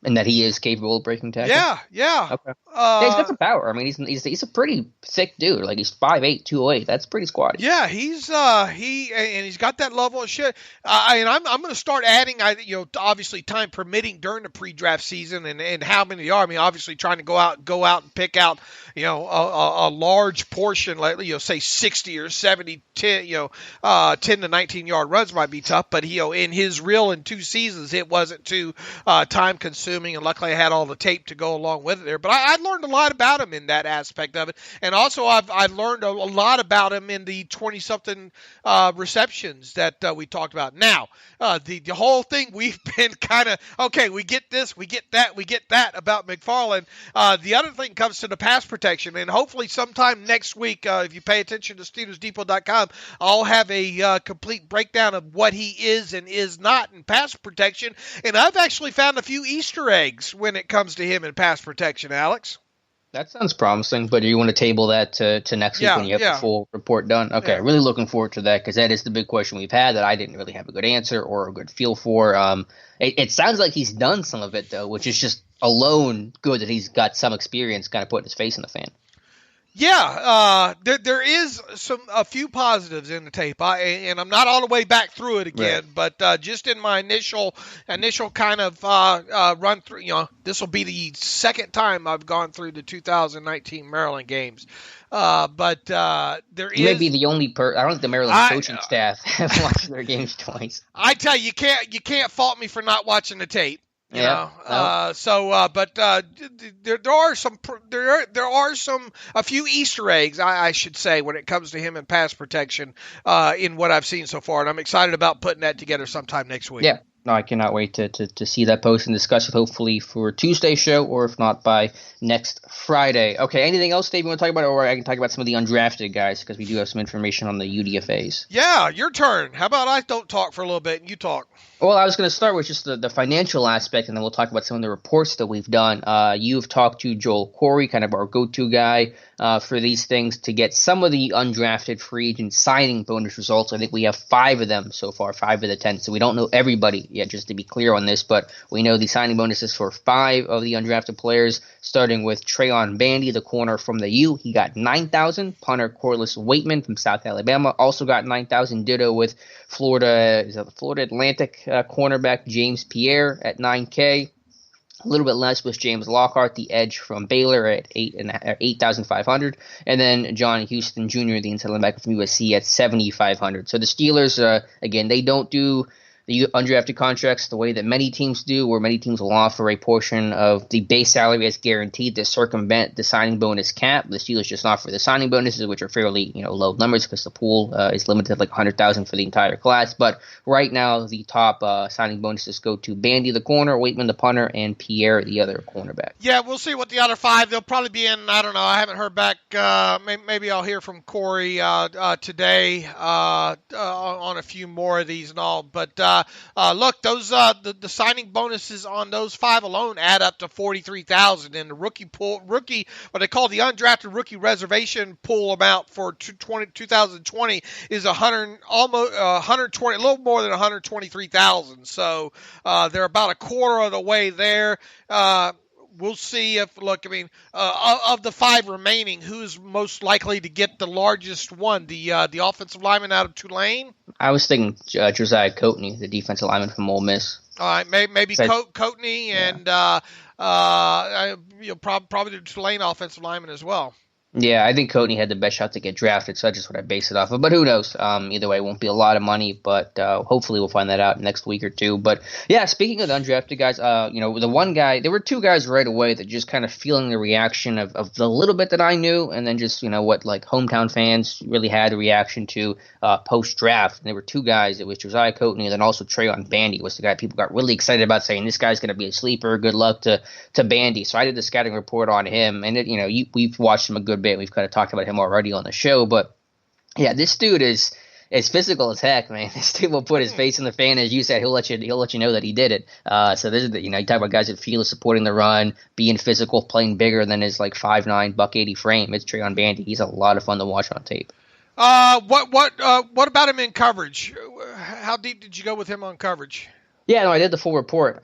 And that he is capable of breaking tackles? Yeah. Okay. He's got some power. I mean, he's a pretty thick dude. Like, he's 5'8", 208. That's pretty squatty. Yeah, he's got that level of shit. And I'm going to start adding, obviously time permitting during the pre-draft season and how many there are. I mean, obviously trying to go out and pick out, a large portion, like, say 60 or 70, 10 to 19 yard runs might be tough. But, in his reel in 2 seasons, it wasn't too time consuming. And luckily I had all the tape to go along with it there. But I learned a lot about him in that aspect of it. And also I've learned a lot about him in the 20-something receptions that we talked about. Now, the whole thing we've been kind of, okay, we get this, we get that about McFarland. The other thing comes to the pass protection. And hopefully sometime next week, if you pay attention to SteelersDepot.com, I'll have a complete breakdown of what he is and is not in pass protection. And I've actually found a few Easter Easter eggs when it comes to him in pass protection, Alex. That sounds promising, but do you want to table that to next week when you have the full report done? Okay, really looking forward to that because that is the big question we've had that I didn't really have a good answer or a good feel for. It sounds like he's done some of it, though, which is just alone good that he's got some experience kind of putting his face in the fan. Yeah, there is a few positives in the tape, and I'm not all the way back through it again, but just in my initial kind of run through, this will be the second time I've gone through the 2019 Maryland games. But there is. You may be the only I don't think the Maryland coaching staff have watched their games twice. I tell you, you can't fault me for not watching the tape. There are a few Easter eggs, I should say, when it comes to him in pass protection, in what I've seen so far, and I'm excited about putting that together sometime next week. Yeah. No, I cannot wait to see that post and discuss it, hopefully for Tuesday's show, or if not by next Friday. Okay, anything else, Dave, you want to talk about, or I can talk about some of the undrafted guys, because we do have some information on the UDFAs. Yeah, your turn. How about I don't talk for a little bit and you talk? Well, I was going to start with just the financial aspect, and then we'll talk about some of the reports that we've done. You've talked to Joel Corey, kind of our go-to guy for these things, to get some of the undrafted free agent signing bonus results. I think we have 5 of them so far, 5 of the 10. So we don't know everybody yet, just to be clear on this, but we know the signing bonuses for 5 of the undrafted players, starting with Trayon Bandy, the corner from the U. He got $9,000. Punter Corliss Waitman from South Alabama also got $9,000. Ditto with Florida Atlantic cornerback James Pierre at $9K. A little bit less was James Lockhart, the edge from Baylor, at $8,500, and then John Houston Jr., the inside linebacker from USC, at $7,500. So the Steelers, again, they don't do the undrafted contracts the way that many teams do, where many teams will offer a portion of the base salary as guaranteed to circumvent the signing bonus cap. The Steelers just offer the signing bonuses, which are fairly low numbers because the pool is limited to like $100,000 for the entire class. But right now, the top signing bonuses go to Bandy, the corner, Waitman, the punter, and Pierre, the other cornerback. Yeah, we'll see what the other 5. They'll probably be in. I don't know. I haven't heard back. Maybe I'll hear from Corey today on a few more of these and all. But look, those the signing bonuses on those 5 alone add up to $43,000, and the rookie what they call the undrafted rookie reservation pool amount for 2020 is almost 120, a little more than $123,000. So they're about a quarter of the way there. We'll see if, of the 5 remaining, who's most likely to get the largest one? The offensive lineman out of Tulane? I was thinking Josiah Coatney, the defensive lineman from Ole Miss. All right, maybe Coatney and probably the Tulane offensive lineman as well. Yeah, I think Coatney had the best shot to get drafted, so that's just what I base it off of. But who knows? Either way, it won't be a lot of money, but hopefully we'll find that out next week or two. But yeah, speaking of the undrafted guys, the one guy, there were 2 guys right away that just kind of feeling the reaction of the little bit that I knew, and then just, what like hometown fans really had a reaction to post-draft. And there were 2 guys. It was Josiah Coatney, and then also Trayon Bandy was the guy people got really excited about, saying this guy's going to be a sleeper. Good luck to Bandy. So I did the scouting report on him, and we've watched him a good bit. We've kind of talked about him already on the show, but yeah, this dude is physical as heck, man. This dude will put his face in the fan, as you said. He'll let you know that he did it. So this is you talk about guys that feel supporting the run, being physical, playing bigger than his 5'9", $180 frame. It's Trayon Bandy. He's a lot of fun to watch on tape. What about him in coverage? How deep did you go with him on coverage? Yeah, no, I did the full report.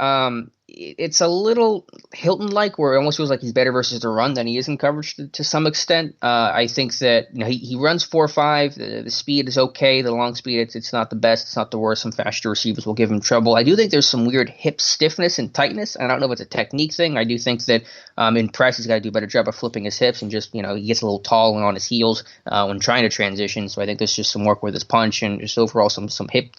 It's a little Hilton-like, where it almost feels like he's better versus the run than he is in coverage to some extent. I think that he runs 4.5. The speed is okay. The long speed, it's not the best. It's not the worst. Some faster receivers will give him trouble. I do think there's some weird hip stiffness and tightness. I don't know if it's a technique thing. I do think that in practice he's got to do a better job of flipping his hips, and just he gets a little tall and on his heels when trying to transition. So I think there's just some work with his punch and just overall some hip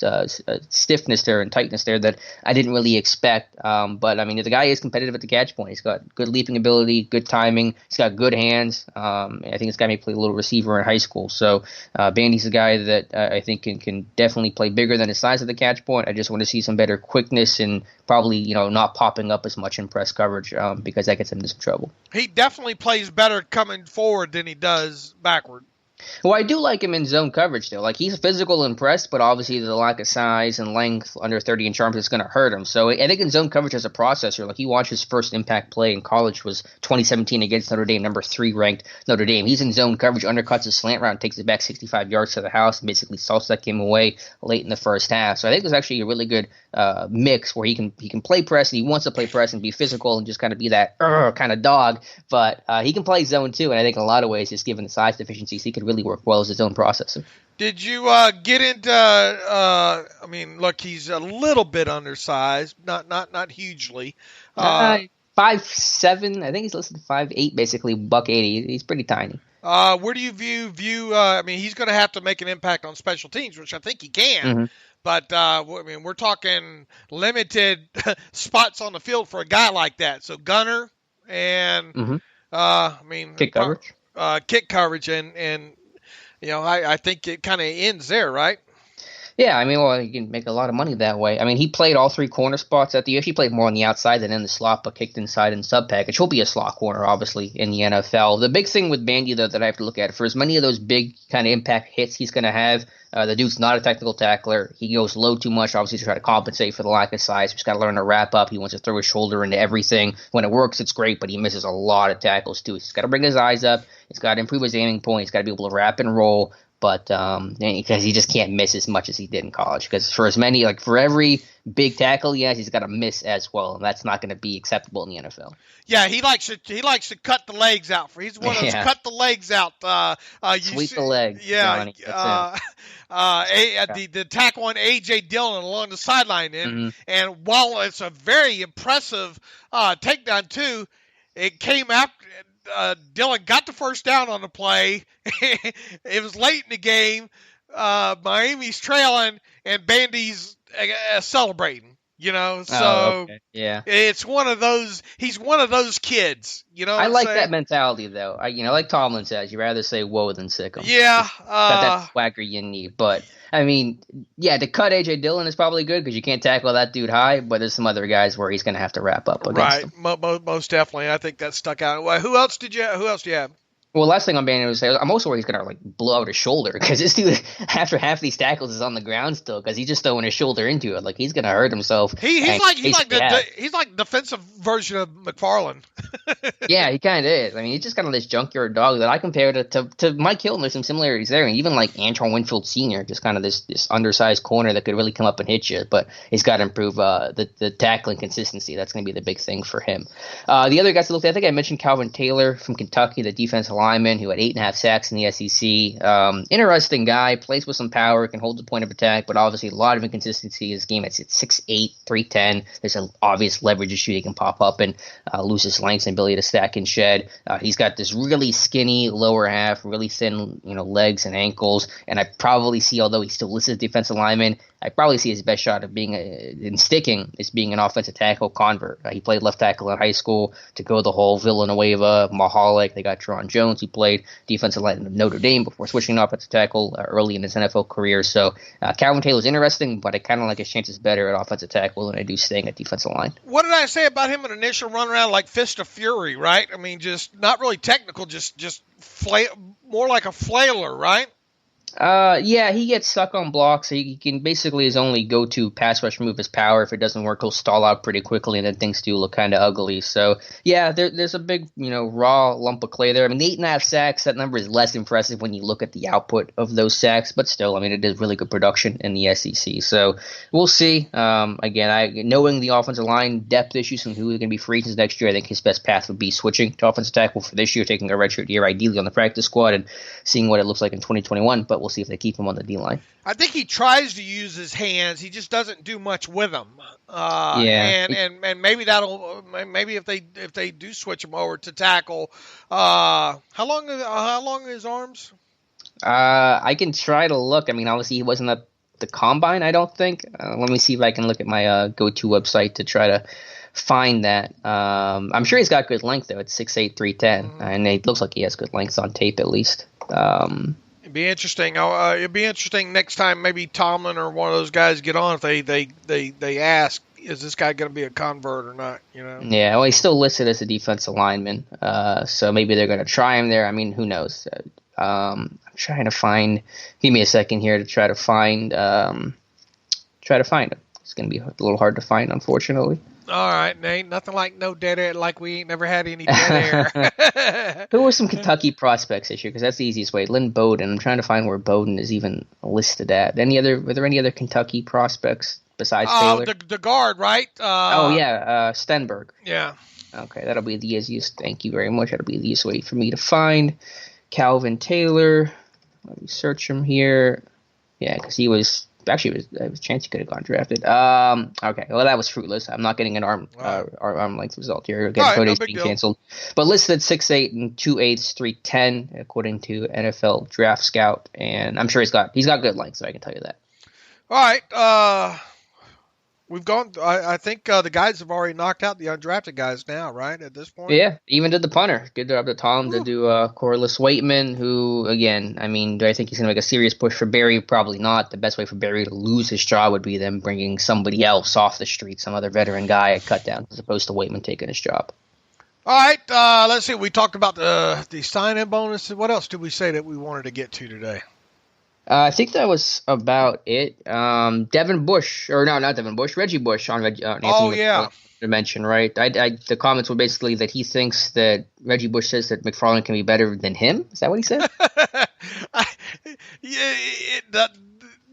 stiffness there and tightness there that I didn't really expect. But, the guy is competitive at the catch point. He's got good leaping ability, good timing. He's got good hands. I think this guy may play a little receiver in high school. So Bandy's a guy that I think can definitely play bigger than his size at the catch point. I just want to see some better quickness and probably, not popping up as much in press coverage because that gets him into some trouble. He definitely plays better coming forward than he does backward. Well, I do like him in zone coverage, though. Like, he's physical and pressed, but obviously the lack of size and length under 30-inch arms is going to hurt him. So I think in zone coverage as a processor, like, you watch his first impact play in college was 2017 against Notre Dame, number 3 ranked Notre Dame. He's in zone coverage, undercuts his slant route, takes it back 65 yards to the house, and basically salts that game away late in the first half. So I think there's actually a really good mix where he can play press, and he wants to play press and be physical and just kind of be that kind of dog, but he can play zone too, and I think in a lot of ways, just given the size deficiencies, he could really work well as his own processor. Did you get into? I mean, look, he's a little bit undersized, not hugely. 5'7", I think he's listed 5'8", basically $180. He's pretty tiny. Where do you view? I mean, he's going to have to make an impact on special teams, which I think he can. Mm-hmm. But I mean, we're talking limited spots on the field for a guy like that. So gunner and I mean, kick coverage, and you know, I think it kind of ends there, right? Yeah, I mean, well, you can make a lot of money that way. I mean, he played all 3 corner spots at the year. He played more on the outside than in the slot, but kicked inside in sub package. He'll be a slot corner, obviously, in the NFL. The big thing with Bandy, though, that I have to look at, for as many of those big kind of impact hits he's going to have, the dude's not a technical tackler. He goes low too much, obviously, to try to compensate for the lack of size. He's got to learn to wrap up. He wants to throw his shoulder into everything. When it works, it's great, but he misses a lot of tackles, too. He's got to bring his eyes up. He's got to improve his aiming point. He's got to be able to wrap and roll. But because he just can't miss as much as he did in college. Because for as many, like for every big tackle he has, he's got to miss as well, and that's not going to be acceptable in the NFL. Yeah, he likes to cut the legs out. He's one of those cut the legs out. Sweep the legs. Yeah. The tackle on A.J. Dillon along the sideline, and while it's a very impressive takedown too, it came after. Dillon got the first down on the play. It was late in the game. Miami's trailing, and Bandy's celebrating. You know, so yeah, it's one of those. He's one of those kids. You know, I like that mentality though. Like Tomlin says, you rather say "whoa" than "sick 'em." Yeah, got that swagger you need. But I mean, yeah, to cut AJ Dillon is probably good because you can't tackle that dude high. But there's some other guys where he's going to have to wrap up against him. Most definitely. I think that stuck out. Well, who else do you have? Well, last thing on Bandy was say, I'm also worried he's going to like blow out his shoulder because this dude, after half these tackles, is on the ground still because he's just throwing his shoulder into it. Like he's going to hurt himself. He's like defensive version of McFarland. Yeah, he kind of is. I mean, he's just kind of this junkyard dog that I compare to Mike Hilton. There's some similarities there, and even like Antoine Winfield Sr., just kind of this undersized corner that could really come up and hit you. But he's got to improve the tackling consistency. That's going to be the big thing for him. The other guys to look at, I think I mentioned Calvin Taylor from Kentucky, the defensive lineman who had 8.5 sacks in the SEC. Interesting guy, plays with some power, can hold the point of attack, but obviously a lot of inconsistency in his game. It's 6'8", 310. There's an obvious leverage issue he can pop up and lose his length and ability to stack and shed. He's got this really skinny lower half, really thin, legs and ankles, and I probably see, although he's still listed as defensive lineman, I probably see his best shot of being in sticking is being an offensive tackle convert. He played left tackle in high school to go the whole Villanueva, Mahalik. They got Teron Jones, who played defensive line of Notre Dame before switching to offensive tackle early in his NFL career. So Calvin Taylor's interesting, but I kind of like his chances better at offensive tackle than I do staying at defensive line. What did I say about him in initial run around like Fist of Fury, right? I mean, just not really technical, just more like a flailer, right? Yeah, he gets stuck on blocks. He can basically his only go-to pass rush move is power. If it doesn't work, he'll stall out pretty quickly, and then things do look kind of ugly. So, yeah, there's a big, raw lump of clay there. I mean, the 8.5 sacks, that number is less impressive when you look at the output of those sacks, but still, I mean, it is really good production in the SEC. So, we'll see. Again, knowing the offensive line depth issues and who are going to be free agents next year, I think his best path would be switching to offensive tackle for this year, taking a redshirt year, ideally on the practice squad, and seeing what it looks like in 2021, but we'll see if they keep him on the D-line. I think he tries to use his hands. He just doesn't do much with them. And maybe maybe if they do switch him over to tackle, how long are his arms? I can try to look. I mean, obviously he wasn't at the combine, I don't think. Let me see if I can look at my go-to website to try to find that. I'm sure he's got good length though. It's 6'8", 310, and it looks like he has good lengths on tape at least. It'd be interesting. It'd be interesting next time maybe Tomlin or one of those guys get on if they ask, is this guy going to be a convert or not? Yeah, well, he's still listed as a defensive lineman, so maybe they're going to try him there. I mean, who knows? I'm trying to find. Give me a second here to try to find him. It's gonna be a little hard to find, unfortunately. All right, ain't nothing like no dead air, like we ain't never had any dead air. Who were some Kentucky prospects this year? Because that's the easiest way. Lynn Bowden. I'm trying to find where Bowden is even listed at. Were there any other Kentucky prospects besides Taylor? The guard, right? Stenberg. Yeah. Okay, that'll be the easiest. Thank you very much. That'll be the easiest way for me to find Calvin Taylor. Let me search him here. Yeah, because he was. Actually, there was a chance he could have gone drafted. Okay, well, that was fruitless. I'm not getting an arm length result here. Again, Cody's being canceled. But listed 6'8" and 2/8", 310, according to NFL Draft Scout. And I'm sure he's got good length, so I can tell you that. All right. We've gone. I think the guys have already knocked out the undrafted guys now, right? At this point. Yeah, even did the punter. Good job to Tom to do Corliss Waitman, who, again, I mean, do I think he's going to make a serious push for Barry? Probably not. The best way for Barry to lose his job would be them bringing somebody else off the street, some other veteran guy at cut down, as opposed to Waitman taking his job. All right. Let's see. We talked about the sign-in bonus. What else did we say that we wanted to get to today? I think that was about it. Devin Bush, or no, not Devin Bush, Reggie Bush on Anthony McFarland mention, right? The comments were basically that he thinks that Reggie Bush says that McFarland can be better than him. Is that what he said?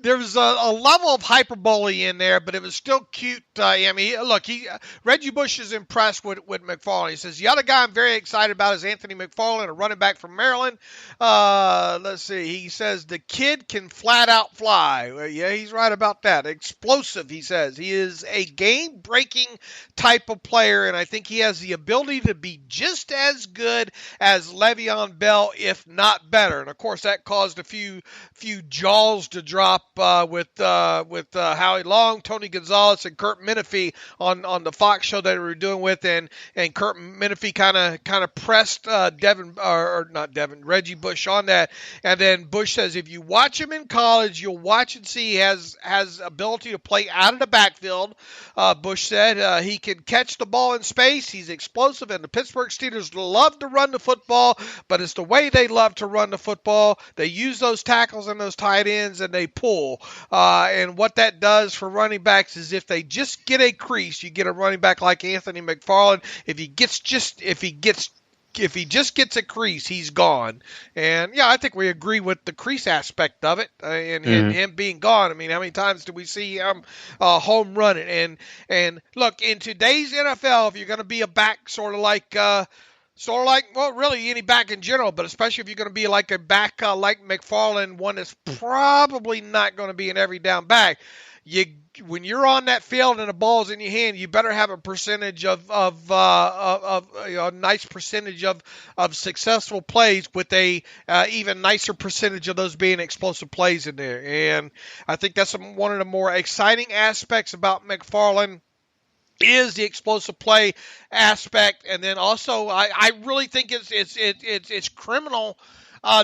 There was a level of hyperbole in there, but it was still cute. Reggie Bush is impressed with McFarland. He says, the other guy I'm very excited about is Anthony McFarland, a running back from Maryland. Let's see. He says the kid can flat out fly. Well, yeah, he's right about that. Explosive, he says. He is a game-breaking type of player, and I think he has the ability to be just as good as Le'Veon Bell, if not better. And, of course, that caused a few jaws to drop with Howie Long, Tony Gonzalez, and Kurt Menefee on the Fox show that we were doing with, and Kurt Menefee kind of pressed Reggie Bush on that, and then Bush says if you watch him in college, you'll watch and see he has ability to play out of the backfield. Bush said he can catch the ball in space. He's explosive, and the Pittsburgh Steelers love to run the football, but it's the way they love to run the football. They use those tackles and those tight ends, and they pull. And what that does for running backs is if they just get a crease, you get a running back like Anthony McFarland. If he just gets a crease, he's gone. And yeah, I think we agree with the crease aspect of it, and him being gone. I mean, how many times do we see him home running? And look, in today's NFL, if you're going to be a back, sort of like, well, really any back in general, but especially if you're going to be like a back like McFarland, one that's probably not going to be an every down back. When you're on that field and the ball's in your hand, you better have a percentage of a nice percentage of successful plays with a even nicer percentage of those being explosive plays in there. And I think that's one of the more exciting aspects about McFarland, is the explosive play aspect. And then also I really think it's criminal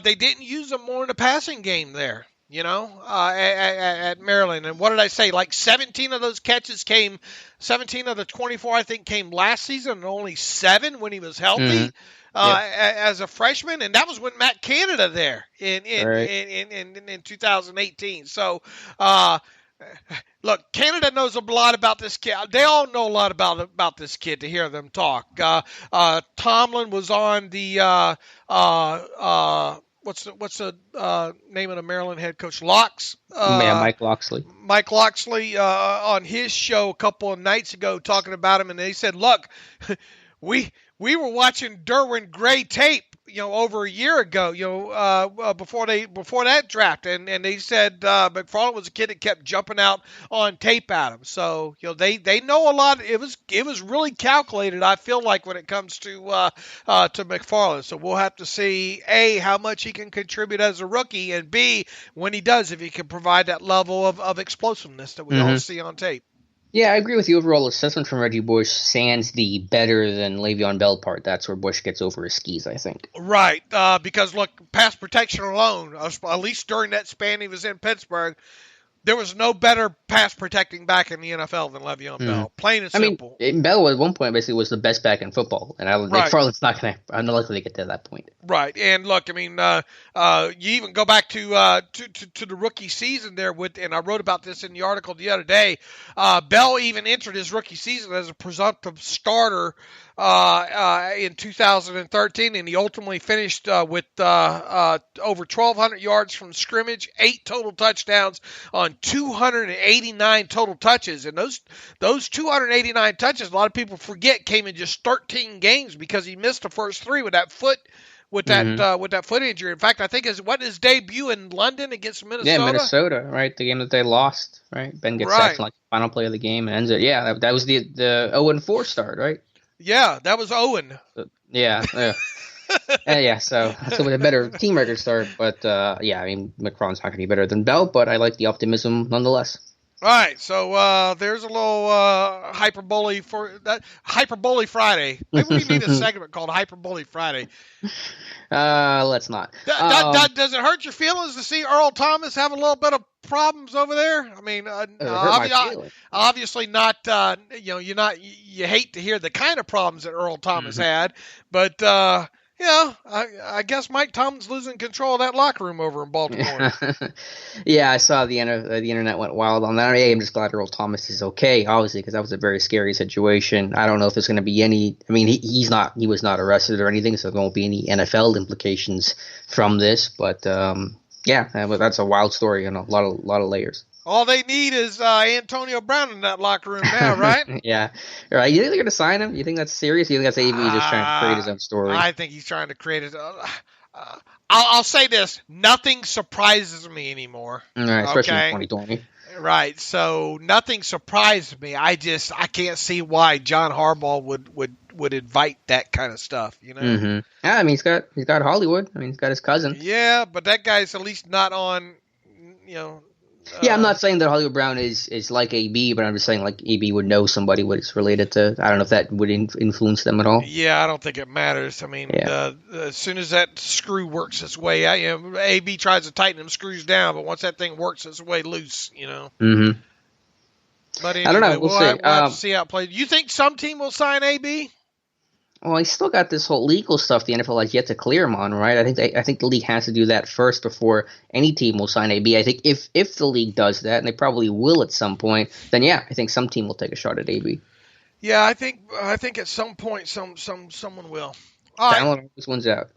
they didn't use him more in the passing game there, at Maryland. And what did I say? Like 17 of those catches 17 of the 24 I think came last season, and only 7 when he was healthy. As a freshman, and that was with Matt Canada there in 2018. So look, Canada knows a lot about this kid. They all know a lot about this kid to hear them talk. Tomlin was on the what's the name of the Maryland head coach? Mike Locksley. Mike Locksley on his show a couple of nights ago talking about him, and they said, look, we were watching Derwin Gray tape, over a year ago, before that draft, and they said McFarland was a kid that kept jumping out on tape at him. So they know a lot. It was really calculated, I feel like, when it comes to McFarland. So we'll have to see A, how much he can contribute as a rookie, and B, when he does, if he can provide that level of explosiveness that we all see on tape. Yeah, I agree with the overall assessment from Reggie Bush, sans the better than Le'Veon Bell part. That's where Bush gets over his skis, I think. Right, because, look, pass protection alone, at least during that span he was in Pittsburgh, There was no better pass protecting back in the NFL than Le'Veon Bell. Plain and simple. I mean, Bell at one point basically was the best back in football, and McFarland's I'm not likely to get to that point. Right, and look, I mean, you even go back to the rookie season there and I wrote about this in the article the other day. Bell even entered his rookie season as a presumptive starter in 2013, and he ultimately finished with over 1,200 yards from scrimmage, 8 total touchdowns on 289 total touches. And those 289 touches, a lot of people forget, came in just 13 games because he missed the first 3 with that foot. With that foot injury. In fact, I think his debut in London against Minnesota. Yeah, Minnesota, right? The game that they lost, right? Ben gets sacked in like the final play of the game and ends it. Yeah, that was the 0-4 start, right? Yeah, that was Owen. Yeah. So with a better team record start, but I mean, McFarland's not going to be better than Bell, but I like the optimism nonetheless. All right, so there's a little hyperbole for that. Hyperbole Friday. Maybe we need a segment called Hyperbole Friday. Let's not. Does it hurt your feelings to see Earl Thomas have a little bit of problems over there? I mean, obviously not. You hate to hear the kind of problems that Earl Thomas had, but I guess Mike Tomlin's losing control of that locker room over in Baltimore. Yeah, I saw the internet went wild on that. I'm just glad Earl Thomas is okay, obviously, because that was a very scary situation. I don't know if there's going to be any. I mean, he was not arrested or anything, so there won't be any NFL implications from this. But that's a wild story and a lot of layers. All they need is Antonio Brown in that locker room now, right? Yeah. Right. You think they're going to sign him? You think that's serious? You think that's AB just trying to create his own story? I think he's trying to create his own. I'll say this. Nothing surprises me anymore. Right, especially in 2020. Right. So nothing surprises me. I can't see why John Harbaugh would invite that kind of stuff, you know? Mm-hmm. Yeah, I mean, he's got Hollywood. I mean, he's got his cousin. Yeah, but that guy's at least not on, I'm not saying that Hollywood Brown is like AB, but I'm just saying like AB would know somebody what it's related to. I don't know if that would influence them at all. Yeah, I don't think it matters. I mean, as soon as that screw works its way, AB tries to tighten them screws down, but once that thing works its way loose, Mm-hmm. But anyway, I don't know. We'll see. We'll have to see how it plays. You think some team will sign AB? Well, he's still got this whole legal stuff the NFL has yet to clear him on, right? I think the league has to do that first before any team will sign AB. I think if the league does that, and they probably will at some point, then I think some team will take a shot at AB. Yeah, I think at some point someone will. All right. This one's out.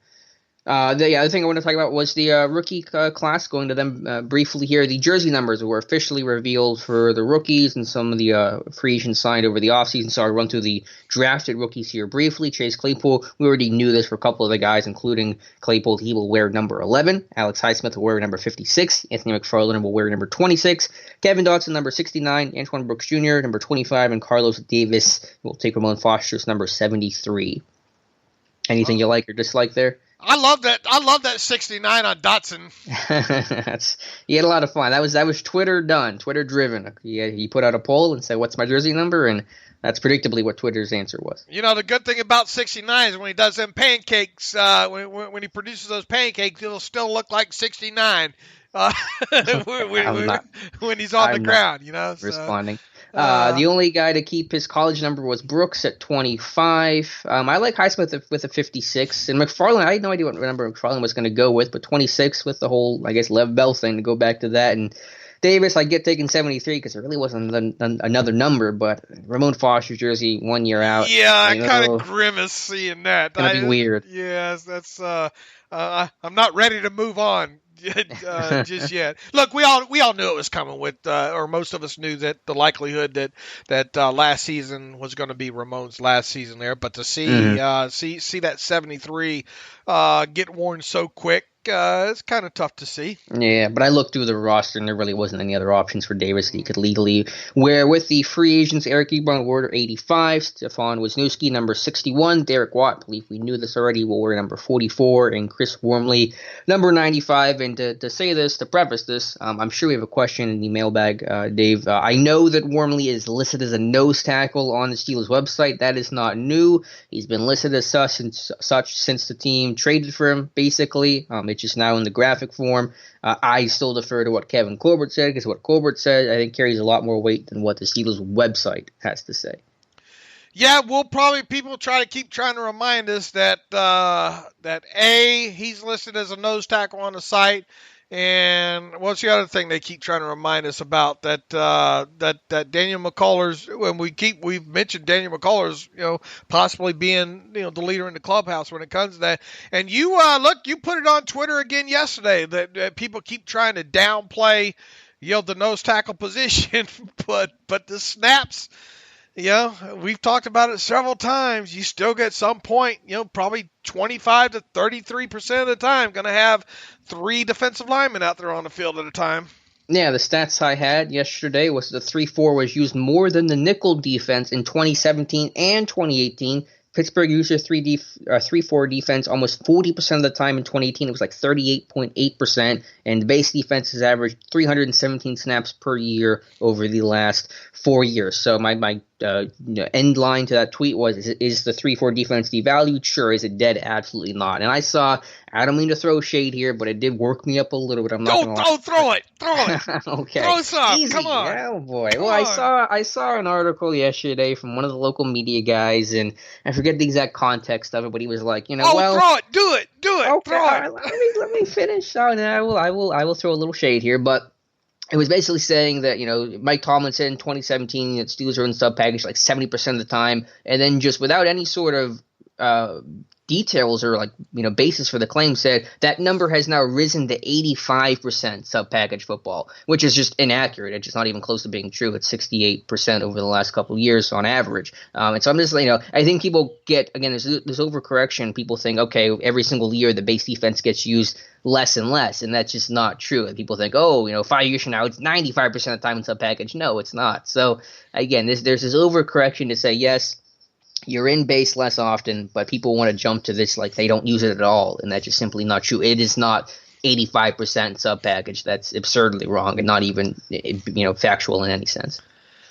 The other thing I want to talk about was the rookie class. Going to them briefly here. The jersey numbers were officially revealed for the rookies and some of the free agents signed over the offseason. So I'll run through the drafted rookies here briefly. Chase Claypool, we already knew this for a couple of the guys, including Claypool. He will wear number 11. Alex Highsmith will wear number 56. Anthony McFarland will wear number 26. Kevin Dotson, number 69. Antoine Brooks Jr., number 25. And Carlos Davis will take Ramon Foster's number 73. Anything you like or dislike there? I love that 69 on Dotson. He had a lot of fun. That was Twitter done, Twitter driven. He put out a poll and said, "What's my jersey number?" And that's predictably what Twitter's answer was. The good thing about 69 is when he does them pancakes, when he produces those pancakes, it'll still look like 69 when he's on the ground. Responding. The only guy to keep his college number was Brooks at 25. I like Highsmith with a 56. And McFarland, I had no idea what number McFarland was going to go with, but 26 with the whole, I guess, Lev Bell thing to go back to that. And Davis, I get taking 73 because there really wasn't another number, but Ramon Foster's jersey 1 year out. Yeah, I kind of grimace seeing that. It's going to be weird. Yes, that's I'm not ready to move on. Just yet. Look, we all knew it was coming with, or most of us knew that the likelihood that last season was going to be Ramon's last season there. But to see that 73 get worn so quick, it's kind of tough to see. Yeah, but I looked through the roster and there really wasn't any other options for Davis that he could legally wear. With the free agents, Eric Ebron wore 85, Stefan Wisniewski number 61, Derek Watt, I believe we knew this already, will wear number 44, and Chris Wormley number 95. And to preface this, I'm sure we have a question in the mailbag, Dave. I know that Wormley is listed as a nose tackle on the Steelers website. That is not new. He's been listed as such since the team traded for him, basically. It's just now in the graphic form. I still defer to what Kevin Colbert said, because what Colbert said, I think, carries a lot more weight than what the Steelers website has to say. Yeah, people keep trying to remind us that he's listed as a nose tackle on the site, and what's the other thing they keep trying to remind us about, that Daniel McCullers, we've mentioned Daniel McCullers, possibly being the leader in the clubhouse when it comes to that. And you put it on Twitter again yesterday that people keep trying to downplay the nose tackle position, but the snaps. We've talked about it several times. You still get some point, probably 25 to 33% of the time going to have 3 defensive linemen out there on the field at a time. Yeah, the stats I had yesterday was the 3-4 was used more than the nickel defense in 2017 and 2018. Pittsburgh used a 3-4 defense almost 40% of the time. In 2018, it was like 38.8%, and the base defense has averaged 317 snaps per year over the last 4 years. So my end line to that tweet was, is the 3-4 defense devalued? Sure. Is it dead? Absolutely not. And I don't mean to throw shade here, but it did work me up a little bit. I'm not going to lie. Throw it. Okay. Throw some. Easy. Come on. Oh boy. I saw an article yesterday from one of the local media guys, and I forget the exact context of it, but he was like, throw it. Do it. Okay, throw it. Let me finish. And I will throw a little shade here, but it was basically saying that, Mike Tomlin said in 2017 that Steelers are in sub package like 70% of the time, and then just without any sort of details or basis for the claim, said that number has now risen to 85% sub package football, which is just inaccurate. It's just not even close to being true. It's 68% over the last couple of years on average. And so I'm just, I think people get, again, there's overcorrection. People think, okay, every single year the base defense gets used less and less, and that's just not true. And people think, 5 years from now it's 95% of the time in sub package. No, it's not. So again, there's this overcorrection to say, yes, you're in base less often, but people want to jump to this like they don't use it at all, and that's just simply not true. It is not 85% sub package. That's absurdly wrong and not even factual in any sense.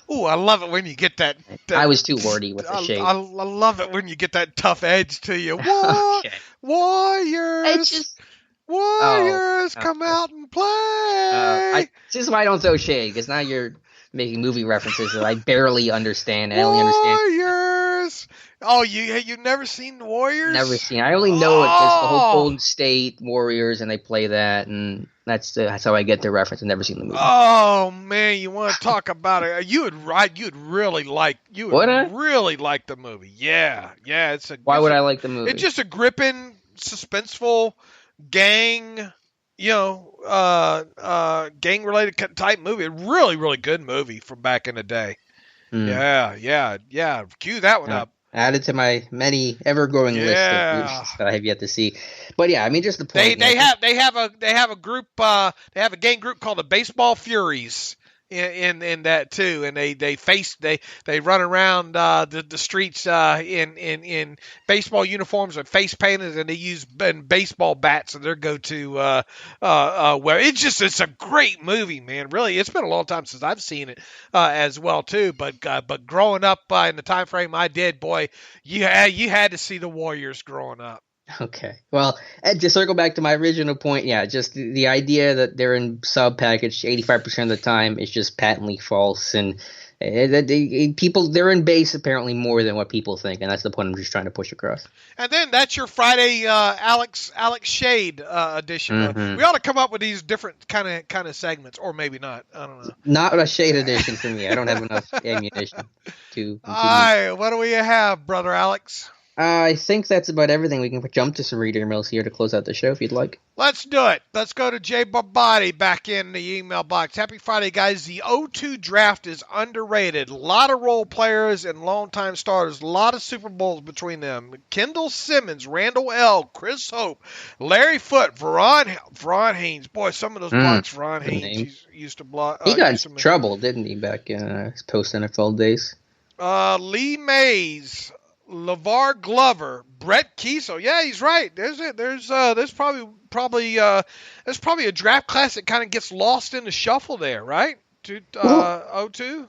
Ooh, I love it when you get that. I was too wordy with the shade. I love it when you get that tough edge to you. Okay. Warriors, come out and play. This is why I don't throw shade, because now you're making movie references that I barely understand. I only understand Warriors. Oh, you've never seen the Warriors? Never seen. I only know it because the whole Golden State Warriors, and they play that, and that's how I get the reference. I've never seen the movie. Oh man, you want to talk about it? You would really like the movie. Yeah. Why would I like the movie? It's just a gripping, suspenseful gang. Gang-related type movie. A really, really good movie from back in the day. Yeah. Cue that one up. Added to my many ever-growing list of movies that I have yet to see. But yeah, I mean, just the point. They have a group. They have a gang group called the Baseball Furies. In that too, and they run around the streets in baseball uniforms and face painted, and they use baseball bats and their go-to where it's a great movie, man. Really, it's been a long time since I've seen it as well too. But growing up in the time frame I did, boy, you had to see the Warriors growing up. Okay. Well, to circle back to my original point, just the idea that they're in sub package 85% of the time is just patently false, and they're in base apparently more than what people think, and that's the point I'm just trying to push across. And then that's your Friday Alex Shade edition. Mm-hmm. We ought to come up with these different kind of segments, or maybe not. I don't know. Not a Shade edition for me. I don't have enough ammunition to. All right, what do we have, brother Alex? I think that's about everything. We can jump to some reader emails here to close out the show if you'd like. Let's do it. Let's go to Jay Barbati back in the email box. Happy Friday, guys. The 0-2 draft is underrated. A lot of role players and long-time starters. A lot of Super Bowls between them. Kendall Simmons, Randall L., Chris Hope, Larry Foote, Veron Haynes. Boy, some of those blocks Veron Haynes used to block. He got in trouble, didn't he, back in his post-NFL days? Lee Mays, LeVar Glover, Brett Kiesel. Yeah, he's right. There's probably a draft class that kind of gets lost in the shuffle there, right? 0-2.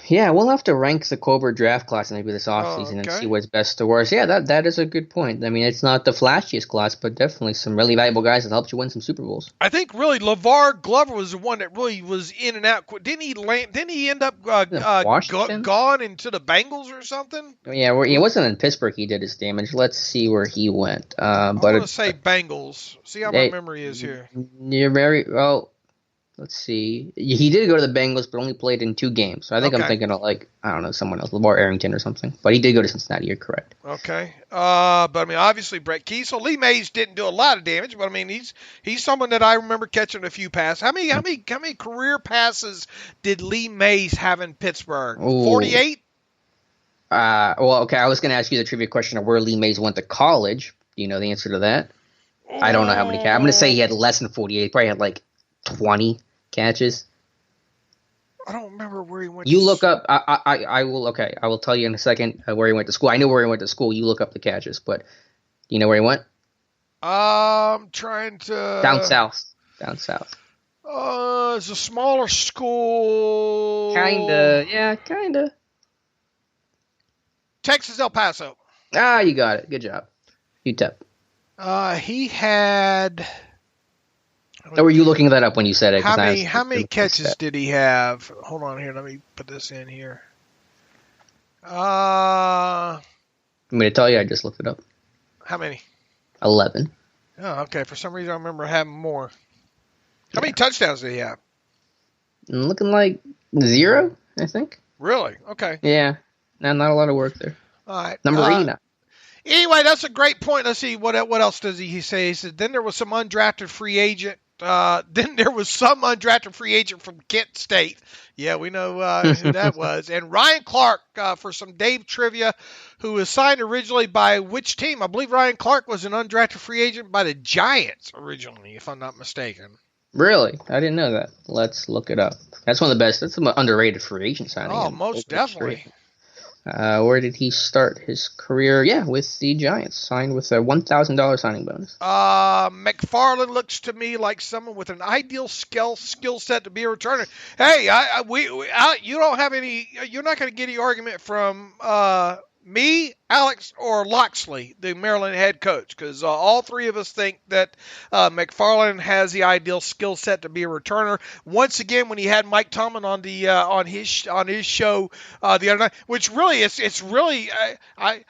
Yeah, we'll have to rank the Cobra draft class maybe this offseason and see what's best to worst. Yeah, that is a good point. I mean, it's not the flashiest class, but definitely some really valuable guys that helped you win some Super Bowls. I think really LeVar Glover was the one that really was in and out. Didn't he end up gone into the Bengals or something? Yeah, he wasn't in Pittsburgh. He did his damage. Let's see where he went. I'm going to say Bengals. See how my memory is here. You're very well. Let's see. He did go to the Bengals, but only played in 2 games. So I think I'm thinking of someone else, LeVar Arrington or something. But he did go to Cincinnati. You're correct. Okay. But I mean, obviously Brett Kiesel, Lee Mays didn't do a lot of damage, but I mean, he's someone that I remember catching a few passes. How many career passes did Lee Mays have in Pittsburgh? 48. Well, okay. I was going to ask you the trivia question of where Lee Mays went to college. Do you know the answer to that? I don't know how many. I'm going to say he had less than 48. He probably had 20 catches. I don't remember where he went. You look up. I will. Okay, I will tell you in a second where he went to school. I know where he went to school. You look up the catches, but do you know where he went? I'm trying to. Down south. It's a smaller school. Kinda. Texas El Paso. You got it. Good job. UTEP. He had. Or were you looking that up when you said it? How many catches did he have? Hold on here. Let me put this in here. I'm going to tell you. I just looked it up. How many? 11. Oh, okay. For some reason, I remember having more. How many touchdowns did he have? Looking like 0, I think. Really? Okay. Yeah. Not a lot of work there. All right. Number 8. Anyway, that's a great point. Let's see. What else does he say? He said, then there was some undrafted free agent. Then there was some undrafted free agent from Kent State. Yeah, we know who that was. And Ryan Clark, for some Dave trivia, who was signed originally by which team? I believe Ryan Clark was an undrafted free agent by the Giants originally, if I'm not mistaken. Really? I didn't know that. Let's look it up. That's one of the best. That's an underrated free agent signing. Oh, most definitely. Where did he start his career? Yeah, with the Giants. Signed with a $1,000 signing bonus. McFarland looks to me like someone with an ideal skill set to be a returner. Hey, you don't have any. You're not going to get any argument from me, Alex, or Loxley, the Maryland head coach, because all three of us think that McFarland has the ideal skill set to be a returner. Once again, when he had Mike Tomlin on the on his show the other night, which really it's really I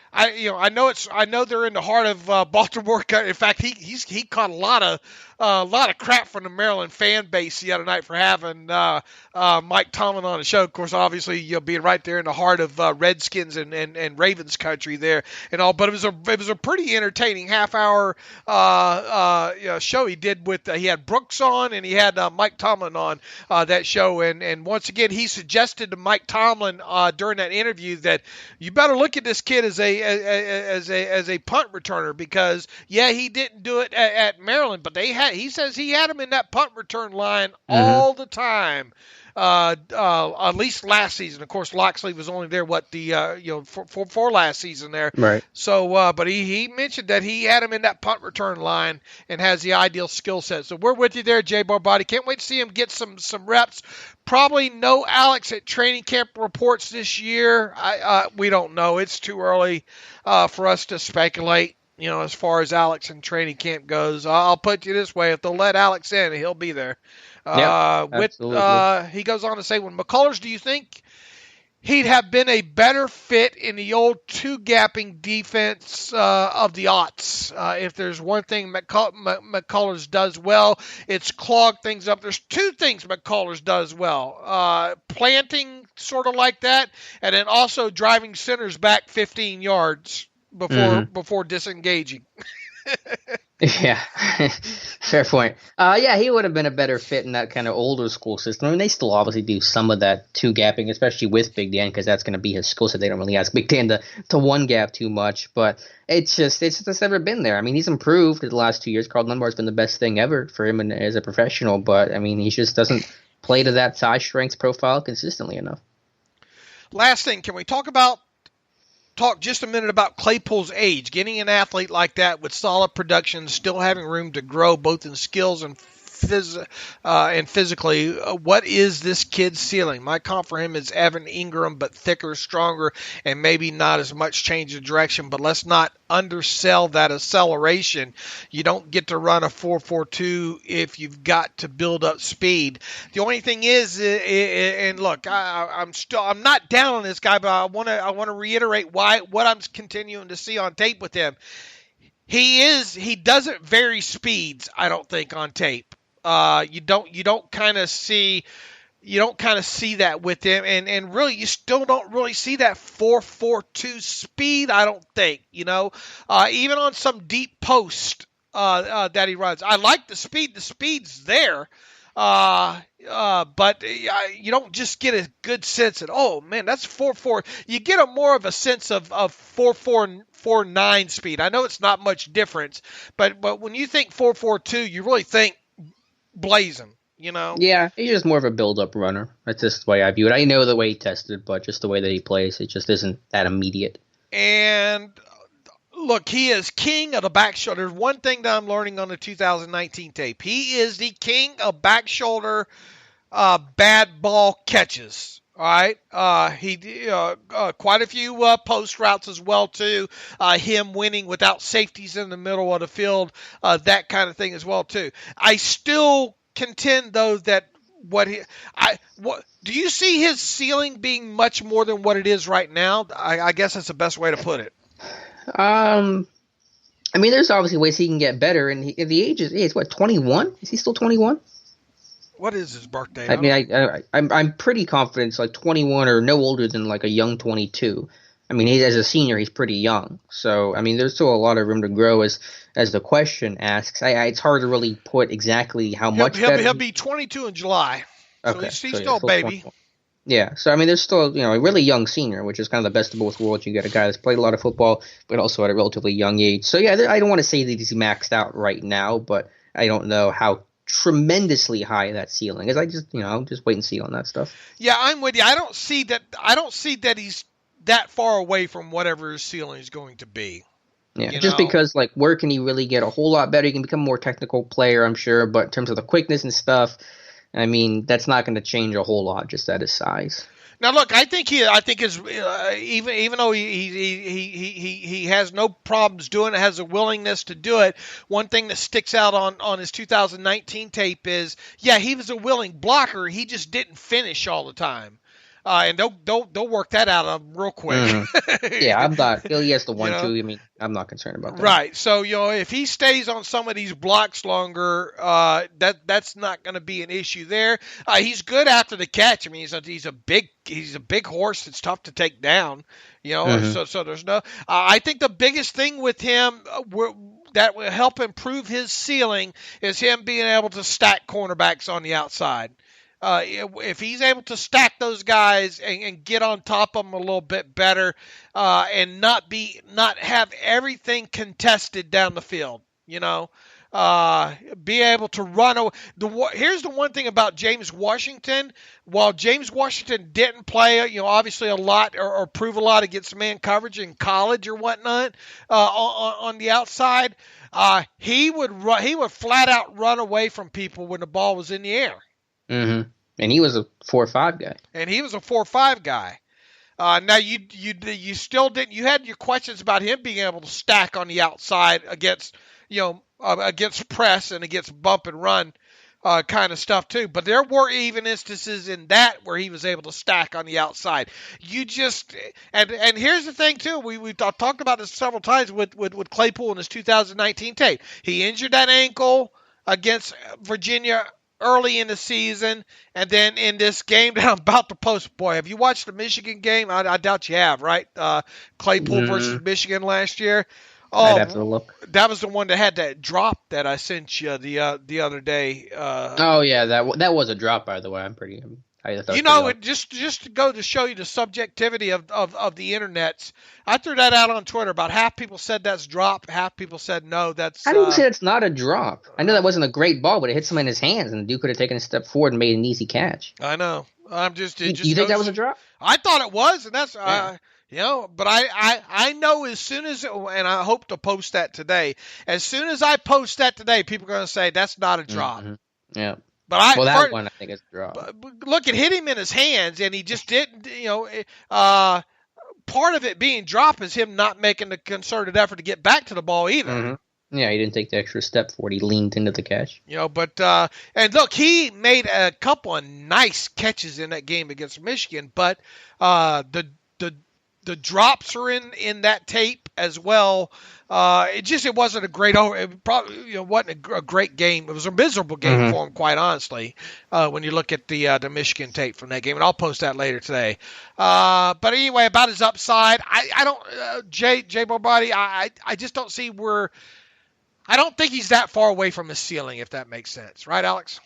know they're in the heart of Baltimore. In fact, he caught a lot of crap from the Maryland fan base the other night for having Mike Tomlin on the show. Of course, obviously, being right there in the heart of Redskins and Ravens country there and all. But it was a pretty entertaining half-hour show he did with he had Brooks on and he had Mike Tomlin on that show. And once again, he suggested to Mike Tomlin during that interview that you better look at this kid as a punt returner because he didn't do it at Maryland, but he says he had him in that punt return line all the time. At least last season. Of course, Loxley was only there for last season there. Right. So, but he mentioned that he had him in that punt return line and has the ideal skill set. So we're with you there, Jay Barbati. Can't wait to see him get some reps. Probably no Alex at training camp reports this year. We don't know. It's too early for us to speculate. As far as Alex in training camp goes, I'll put you this way: if they'll let Alex in, he'll be there. Absolutely. He goes on to say, when McCullers, do you think he'd have been a better fit in the old two-gapping defense of the aughts? If there's one thing McCullers does well, it's clog things up. There's two things McCullers does well. Planting sort of like that, and then also driving centers back 15 yards before disengaging. Yeah, fair point. He would have been a better fit in that kind of older school system. I mean, they still obviously do some of that two gapping, especially with Big Dan, because that's going to be his skill set. They don't really ask Big Dan to one gap too much, but it's just never been there. I mean, he's improved in the last 2 years. Carl Dunbar's been the best thing ever for him as a professional, but I mean, he just doesn't play to that size strength profile consistently enough. Last thing, can we talk just a minute about Claypool's age? Getting an athlete like that with solid production, still having room to grow both in skills and and physically. What is this kid's ceiling? My comp for him is Evan Ingram, but thicker, stronger, and maybe not as much change of direction. But let's not undersell that acceleration. You don't get to run a 4.42 if you've got to build up speed. The only thing is, and look, I'm not down on this guy, but I want to reiterate what I'm continuing to see on tape with him. He doesn't vary speeds, I don't think, on tape. You don't kind of see that with him, and really you still don't really see that 4.42 speed, I don't think. Even on some deep post that he runs, I like the speed. The speed's there. But you don't just get a good sense that, oh man, that's 4.4. You get more of a sense of 4.49 speed. I know it's not much difference, but when you think 4.42, you really think blazing. Yeah, he's just more of a build-up runner. That's just the way I view it. I know the way he tested, but just the way that he plays, it just isn't that immediate. And look, he is king of the back shoulder. There's one thing that I'm learning on the 2019 tape. He is the king of back shoulder bad ball catches. All right. He quite a few post routes as well too. Him winning without safeties in the middle of the field, that kind of thing as well too. I still contend though that do you see his ceiling being much more than what it is right now? I guess that's the best way to put it. There's obviously ways he can get better, and the age is what, 21? Is he still 21? What is his birthday? I'm pretty confident it's like 21 or no older than like a young 22. As a senior, he's pretty young. So, there's still a lot of room to grow as the question asks. It's hard to really put exactly how much better. He'll be 22 in July. Okay. So he's still a baby. 21. Yeah. So, there's still, a really young senior, which is kind of the best of both worlds. You got a guy that's played a lot of football, but also at a relatively young age. So, yeah, I don't want to say that he's maxed out right now, but I don't know how tremendously high that ceiling is. I'll just wait and see on that stuff. Yeah, I'm with you. I don't see that he's that far away from whatever his ceiling is going to be. Yeah, because where can he really get a whole lot better? He can become a more technical player, I'm sure, but in terms of the quickness and stuff, that's not going to change a whole lot just at his size. Now, look, I think his even though he has no problems doing it, has a willingness to do it. One thing that sticks out on his 2019 tape is, yeah, he was a willing blocker. He just didn't finish all the time. And they'll work that out of him real quick. Mm-hmm. Yeah, I'm not. He has the 1-2. I'm not concerned about that. Right. So if he stays on some of these blocks longer, that's not going to be an issue there. He's good after the catch. He's a big horse. It's tough to take down. Mm-hmm. So there's no. I think the biggest thing with him that will help improve his ceiling is him being able to stack cornerbacks on the outside. If he's able to stack those guys and get on top of them a little bit better, and not have everything contested down the field, be able to run. Here's the one thing about James Washington. While James Washington didn't play, obviously a lot or prove a lot against man coverage in college or whatnot, on the outside, he would flat out run away from people when the ball was in the air. Mm-hmm. And he was a 4.5 guy. And he was a 4.5 guy. Now you still didn't. You had your questions about him being able to stack on the outside against press and against bump and run kind of stuff too. But there were even instances in that where he was able to stack on the outside. And here's the thing too. We talked about this several times with Claypool in his 2019 tape. He injured that ankle against Virginia early in the season, and then in this game that I'm about to post, boy, have you watched the Michigan game? I doubt you have, right? Claypool versus Michigan last year. Oh, I'd have to look. That was the one that had that drop that I sent you the other day. Oh yeah, that was a drop, by the way. It just to go to show you the subjectivity of the internets. I threw that out on Twitter. About half people said that's drop, half people said no. That's. I didn't say it's not a drop. I know that wasn't a great ball, but it hit him in his hands, and the dude could have taken a step forward and made an easy catch. I know. You think that was a drop? I thought it was, and that's but I know as soon as and I hope to post that today. As soon as I post that today, people are going to say that's not a drop. Mm-hmm. Yeah. But one I think is a draw. Look, it hit him in his hands, and he just didn't. Part of it being dropped is him not making the concerted effort to get back to the ball either. Mm-hmm. Yeah, he didn't take the extra step forward. He leaned into the catch. And look, he made a couple of nice catches in that game against Michigan, but the drops are in that tape as well. It wasn't a great it probably wasn't a great game. It was a miserable game for him, quite honestly. When you look at the Michigan tape from that game, and I'll post that later today. But anyway, about his upside, I don't Jay Bobati, I just don't see where. I don't think he's that far away from his ceiling, if that makes sense, right, Alex?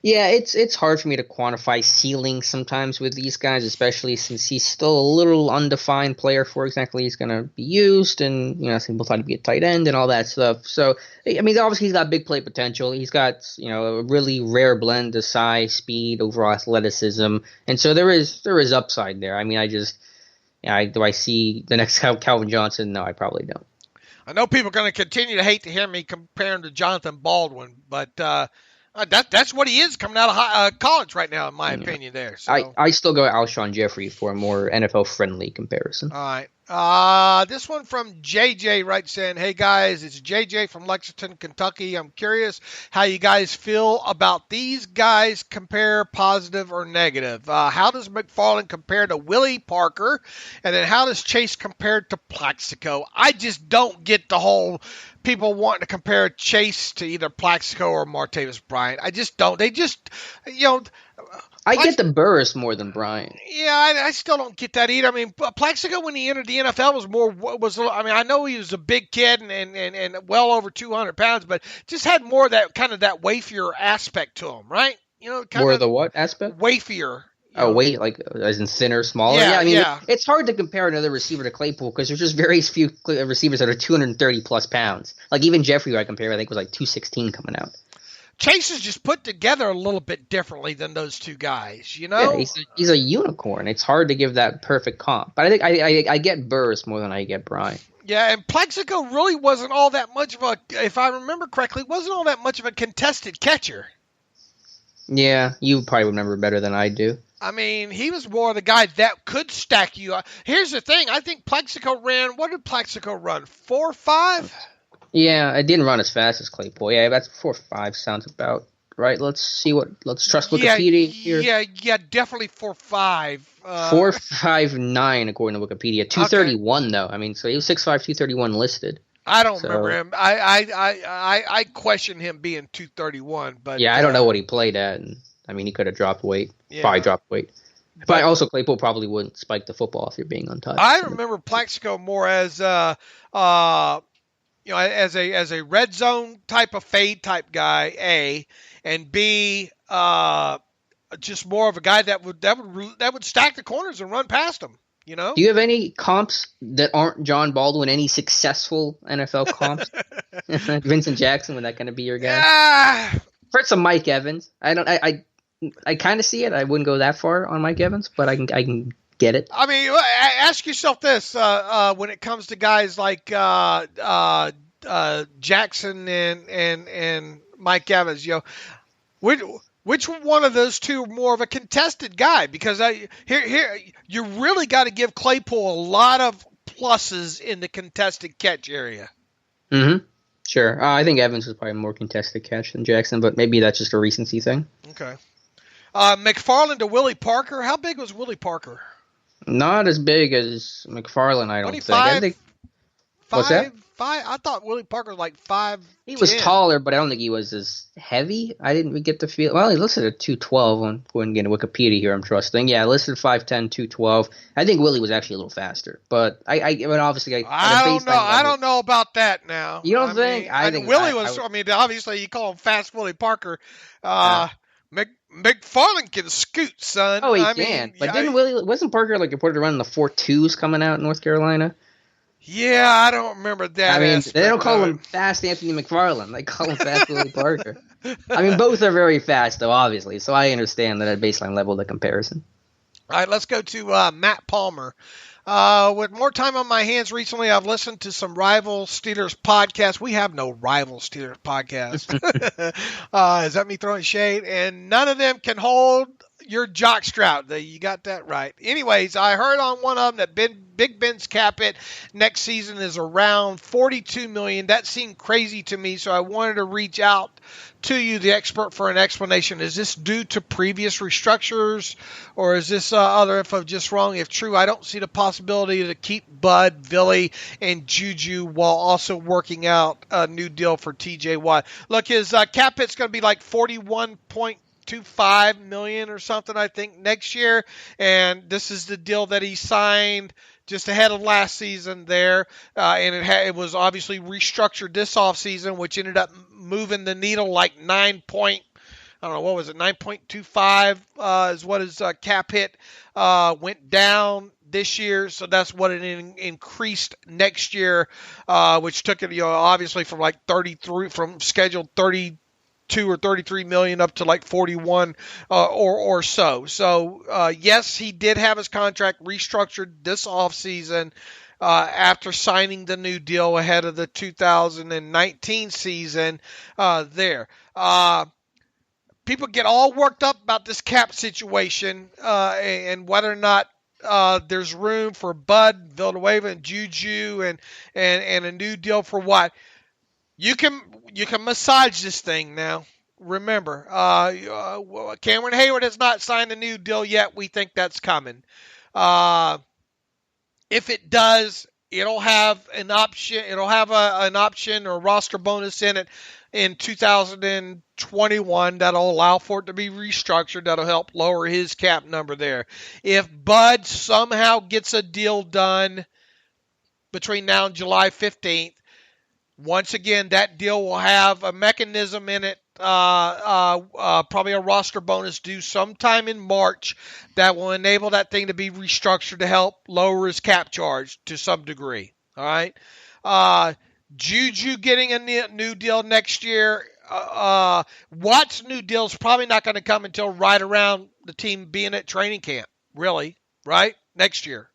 Yeah, it's hard for me to quantify ceiling sometimes with these guys, especially since he's still a little undefined player for exactly he's going to be used, and some people thought he'd be a tight end and all that stuff. So, I mean, obviously he's got big play potential. He's got a really rare blend of size, speed, overall athleticism, and so there is upside there. I mean, do I see the next Calvin Johnson? No, I probably don't. I know people are going to continue to hate to hear me compare him to Jonathan Baldwin, but that's what he is coming out of college right now, in my opinion. There, so. I still go Alshon Jeffrey for a more NFL friendly comparison. All right, this one from JJ writes in, "Hey guys, it's JJ from Lexington, Kentucky. I'm curious how you guys feel about these guys. Compare positive or negative. How does McFarland compare to Willie Parker, and then how does Chase compare to Plaxico? I just don't get the whole." People wanting to compare Chase to either Plaxico or Martavis Bryant. I just don't. They just, I get the Burris more than Bryant. Yeah, I still don't get that either. I mean, Plaxico when he entered the NFL I know he was a big kid and well over 200 pounds, but just had more of that kind of that wafier aspect to him, right? More of the what aspect? Wafier. Weight, like as in thinner, smaller. Yeah, I mean, it's hard to compare another receiver to Claypool because there's just very few receivers that are 230 plus pounds. Like even Jeffrey, who I compare, I think was like 216 coming out. Chase is just put together a little bit differently than those two guys, Yeah, he's a unicorn. It's hard to give that perfect comp. But I think I get Burris more than I get Bryant. Yeah, and Plaxico really wasn't all that much of if I remember correctly, wasn't all that much of a contested catcher. Yeah, you probably remember better than I do. I mean, he was more the guy that could stack you up. Here's the thing. I think Plaxico what did Plaxico run? 4.5? Yeah, it didn't run as fast as Claypool. Yeah, that's 4.5 sounds about right. Let's trust Wikipedia here. Yeah, definitely 4.5. 4.59 according to Wikipedia. 231 though. I mean, so he was 6'5", 231 listed. I don't remember him. I question him being 231, but yeah, I don't know what he played at. And, I mean, he could have dropped weight. Yeah. Probably dropped weight. But also, Claypool probably wouldn't spike the football if you're being untouched. I remember Plaxico more as as a red zone type of fade type guy, A, and B, just more of a guy that would stack the corners and run past them. Do you have any comps that aren't John Baldwin? Any successful NFL comps? Vincent Jackson, would that kind of be your guy? For some Mike Evans, I kind of see it. I wouldn't go that far on Mike Evans, but I can get it. I mean, ask yourself this: when it comes to guys like Jackson and Mike Evans, which one of those two are more of a contested guy? Because here you really got to give Claypool a lot of pluses in the contested catch area. Mm-hmm. Sure. I think Evans was probably a more contested catch than Jackson, but maybe that's just a recency thing. Okay. McFarland to Willie Parker. How big was Willie Parker? Not as big as McFarland, I don't think. I think. What's that? 5. I thought Willie Parker was like 5. He was taller, but I don't think he was as heavy. I didn't get the feel. Well, he listed at 212 on going to Wikipedia here. I'm trusting. Yeah, listed 5'10", 212. I think Willie was actually a little faster, but I obviously I don't know. I don't know about that now. You don't think? I think Willie was. I mean, obviously you call him fast Willie Parker. McFarland can scoot, son. Oh, he can. But wasn't Parker reported to run the 4.2s coming out in North Carolina? Yeah, I don't remember that. I mean, they don't call him fast Anthony McFarland. They call him fast Willie Parker. I mean, both are very fast, though, obviously. So I understand that at baseline level, the comparison. All right, let's go to Matt Palmer. With more time on my hands recently, I've listened to some rival Steelers podcasts. We have no rival Steelers podcast. Is that me throwing shade? And none of them can hold your jockstrap. You got that right. Anyways, I heard on one of them that Big Ben's cap hit next season is around $42 million. That seemed crazy to me, so I wanted to reach out to you, the expert, for an explanation. Is this due to previous restructures, or is this other info just wrong? If true, I don't see the possibility to keep Bud, Villy, and Juju while also working out a new deal for TJ Watt. Look, his cap hit's going to be like 41.25 million or something, I think, next year, and this is the deal that he signed just ahead of last season there, and it was obviously restructured this offseason, which ended up moving the needle like 9.25 is what his cap hit went down this year, so that's what it increased next year, which took it, obviously from like 33, from scheduled 32 or 33 million up to like 41 or so. So yes, he did have his contract restructured this offseason after signing the new deal ahead of the 2019 season there. People get all worked up about this cap situation and whether or not there's room for Bud, Villanueva, and Juju and a new deal for Watt. You can massage this thing now. Remember, Cameron Hayward has not signed a new deal yet. We think that's coming. If it does, it'll have an option. It'll have an option or roster bonus in it in 2021 that'll allow for it to be restructured. That'll help lower his cap number there. If Bud somehow gets a deal done between now and July 15th, once again, that deal will have a mechanism in it, probably a roster bonus due sometime in March that will enable that thing to be restructured to help lower his cap charge to some degree. All right. Juju getting a new deal next year. Watt's new deal is probably not going to come until right around the team being at training camp, really, right? Next year.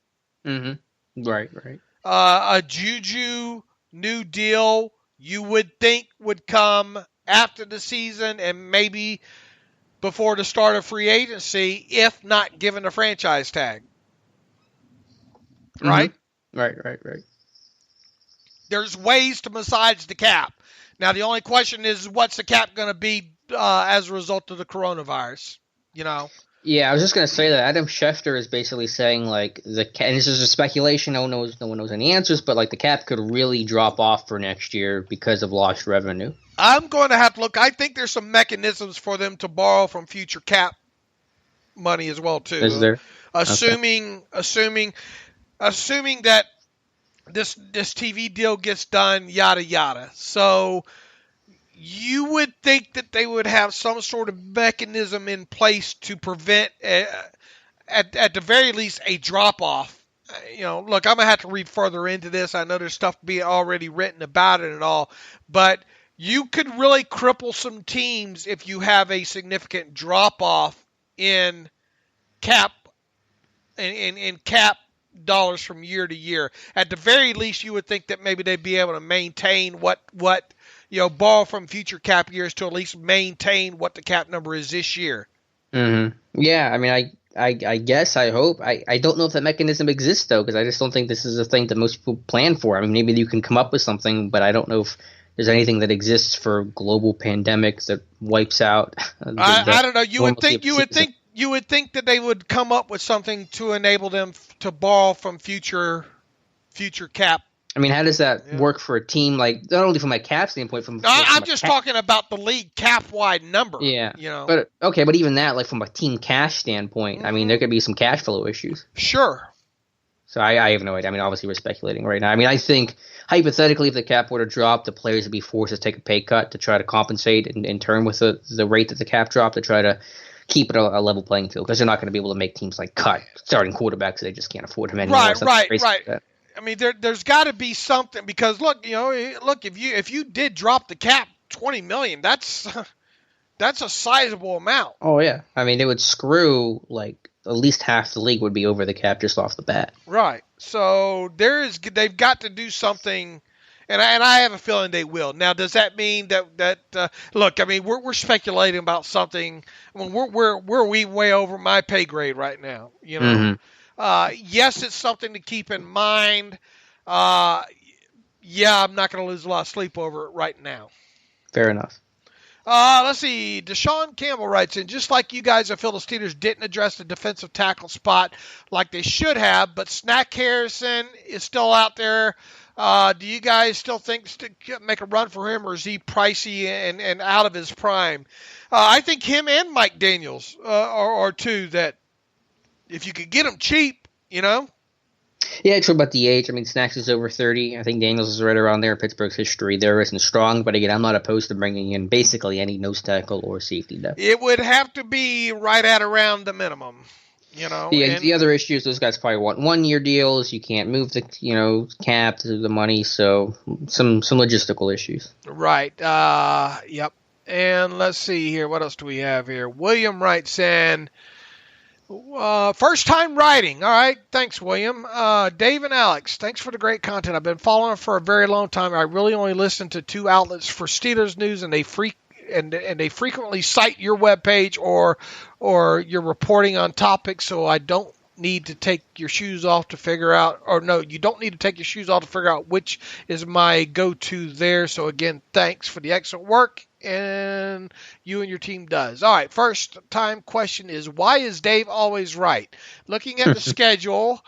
Mm-hmm. Right. A Juju new deal you would think would come after the season and maybe before the start of free agency, if not given a franchise tag. Right? Mm-hmm. Right. There's ways to massage the cap. Now, the only question is, what's the cap going to be as a result of the coronavirus? Yeah, I was just going to say that Adam Schefter is basically saying, like, and this is a speculation, no one knows any answers, but, like, the cap could really drop off for next year because of lost revenue. I'm going to have to look. I think there's some mechanisms for them to borrow from future cap money as well, too. Is there? Assuming that this TV deal gets done, yada, yada. So you would think that they would have some sort of mechanism in place to prevent, at the very least, a drop-off. Look, I'm going to have to read further into this. I know there's stuff being already written about it and all, but you could really cripple some teams if you have a significant drop-off in cap in cap dollars from year to year. At the very least, you would think that maybe they'd be able to maintain what borrow from future cap years to at least maintain what the cap number is this year. Mm-hmm. Yeah, I mean, I guess, I hope. I don't know if that mechanism exists, though, because I just don't think this is a thing that most people plan for. I mean, maybe you can come up with something, but I don't know if there's anything that exists for global pandemics that wipes out. I don't know. You would think that they would come up with something to enable them to borrow from future cap. I mean, how does that work for a team? Like, not only from a cap standpoint, I'm just talking about the league cap-wide number. Yeah. But even that, like from a team cash standpoint, I mean, there could be some cash flow issues. Sure. So I have no idea. I mean, obviously we're speculating right now. I mean, I think hypothetically, if the cap were to drop, the players would be forced to take a pay cut to try to compensate in turn with the rate that the cap dropped to try to keep it a level playing field, because they're not going to be able to make teams like cut starting quarterbacks. They just can't afford him anymore. Right. Like I mean, there's got to be something, because look, if you did drop the cap $20 million, that's a sizable amount. Oh yeah, I mean, it would screw like at least half the league would be over the cap just off the bat. Right. So they've got to do something, and I have a feeling they will. Now, does that mean that look? I mean, we're speculating about something. I mean, we're way over my pay grade right now. You know. Yes, it's something to keep in mind. Yeah, I'm not going to lose a lot of sleep over it right now. Fair enough. Let's see. Deshaun Campbell writes in, just like you guys, I feel the Steelers didn't address the defensive tackle spot like they should have, but Snack Harrison is still out there. Do you guys still think make a run for him, or is he pricey and out of his prime? I think him and Mike Daniels are two that if you could get them cheap, you know. Yeah, true about the age. I mean, Snacks is over 30. I think Daniels is right around there. Pittsburgh's history there isn't strong, but again, I'm not opposed to bringing in basically any nose tackle or safety depth. It would have to be right at around the minimum, you know. Yeah, the other issue is those guys probably want 1-year deals. You can't move the cap to the money, so some logistical issues. Right. Yep. And let's see here. What else do we have here? William writes in. First time writing. All right. Thanks, William. Dave and Alex, thanks for the great content. I've been following for a very long time. I really only listen to 2 outlets for Steelers news, and they frequently cite your webpage or your reporting on topics, so I don't need to take your shoes off to figure out, or no, you don't need to take your shoes off to figure out which is my go-to there. So again, thanks for the excellent work and you and your team does. All right, first time question is, why is Dave always right? Looking at the schedule,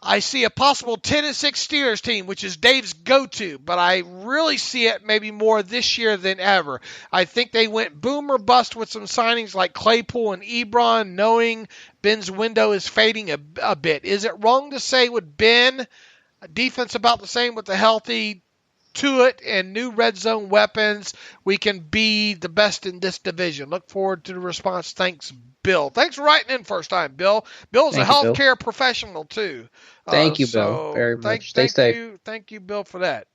I see a possible 10-6 Steelers team, which is Dave's go-to, but I really see it maybe more this year than ever. I think they went boom or bust with some signings like Claypool and Ebron, knowing Ben's window is fading a bit. Is it wrong to say with Ben, defense about the same with the healthy to it and new red zone weapons, we can be the best in this division? Look forward to the response. Thanks, Bill. Thanks for writing in first time, Bill. Bill's a healthcare professional, too. Thank you, Bill, very much. Stay safe. Thank you, Bill, for that.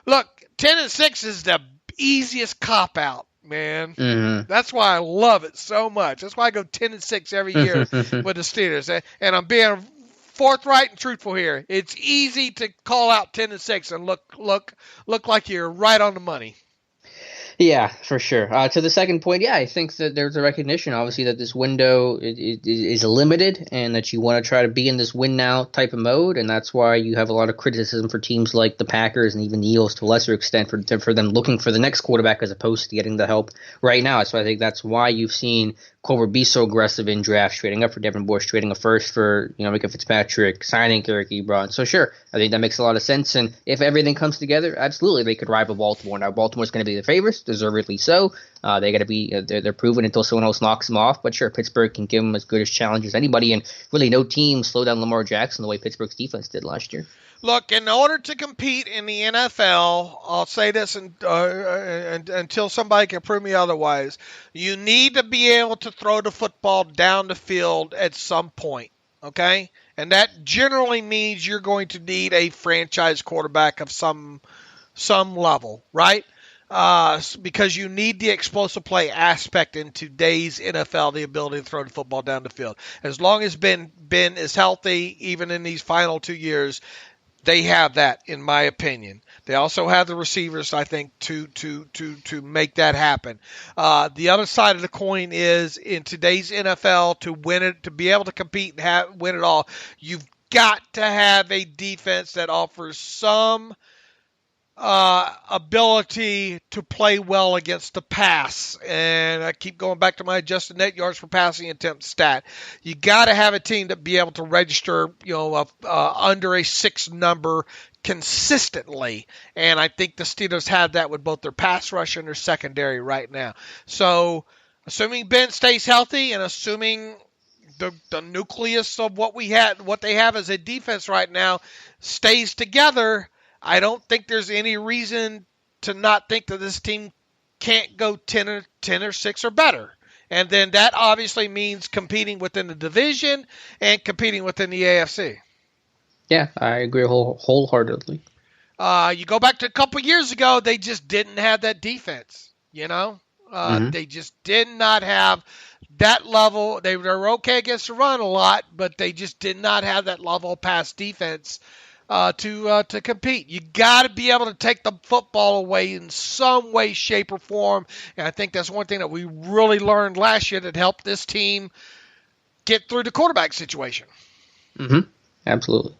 Look, 10-6 is the easiest cop-out, man. Mm-hmm. That's why I love it so much. That's why I go 10-6 every year with the Steelers. And I'm being forthright and truthful here. It's easy to call out 10-6 and look like you're right on the money. Yeah, for sure. To the second point, yeah, I think that there's a recognition, obviously, that this window is limited and that you want to try to be in this win now type of mode, and that's why you have a lot of criticism for teams like the Packers and even the Eagles to a lesser extent for them looking for the next quarterback as opposed to getting the help right now. So I think that's why you've seen Colbert be so aggressive in drafts, trading up for Devin Bush, trading a first for Micah Fitzpatrick, signing Eric Ebron. So sure, I think that makes a lot of sense, and if everything comes together, absolutely they could rival Baltimore. Now Baltimore's going to be the favorites, deservedly so. They got to be they're proven until someone else knocks them off. But sure, Pittsburgh can give them as good as challenge as anybody, and really no team slowed down Lamar Jackson the way Pittsburgh's defense did last year. Look, in order to compete in the NFL, I'll say this until somebody can prove me otherwise, you need to be able to throw the football down the field at some point, okay? And that generally means you're going to need a franchise quarterback of some level, right? Because you need the explosive play aspect in today's NFL, the ability to throw the football down the field. As long as Ben is healthy, even in these final 2 years, they have that, in my opinion. They also have the receivers, I think, to make that happen. The other side of the coin is, in today's NFL, to win it, to be able to compete and win it all, you've got to have a defense that offers some ability to play well against the pass. And I keep going back to my adjusted net yards per passing attempt stat. You got to have a team to be able to register, under a 6 number consistently. And I think the Steelers have that with both their pass rush and their secondary right now. So assuming Ben stays healthy and assuming the nucleus of what they have as a defense right now stays together, I don't think there's any reason to not think that this team can't go 10 or 6 or better. And then that obviously means competing within the division and competing within the AFC. Yeah, I agree wholeheartedly. You go back to a couple years ago, they just didn't have that defense, They just did not have that level. They were okay against the run a lot, but they just did not have that level of pass defense to compete. You got to be able to take the football away in some way, shape, or form. And I think that's one thing that we really learned last year that helped this team get through the quarterback situation. Mm-hmm. Absolutely.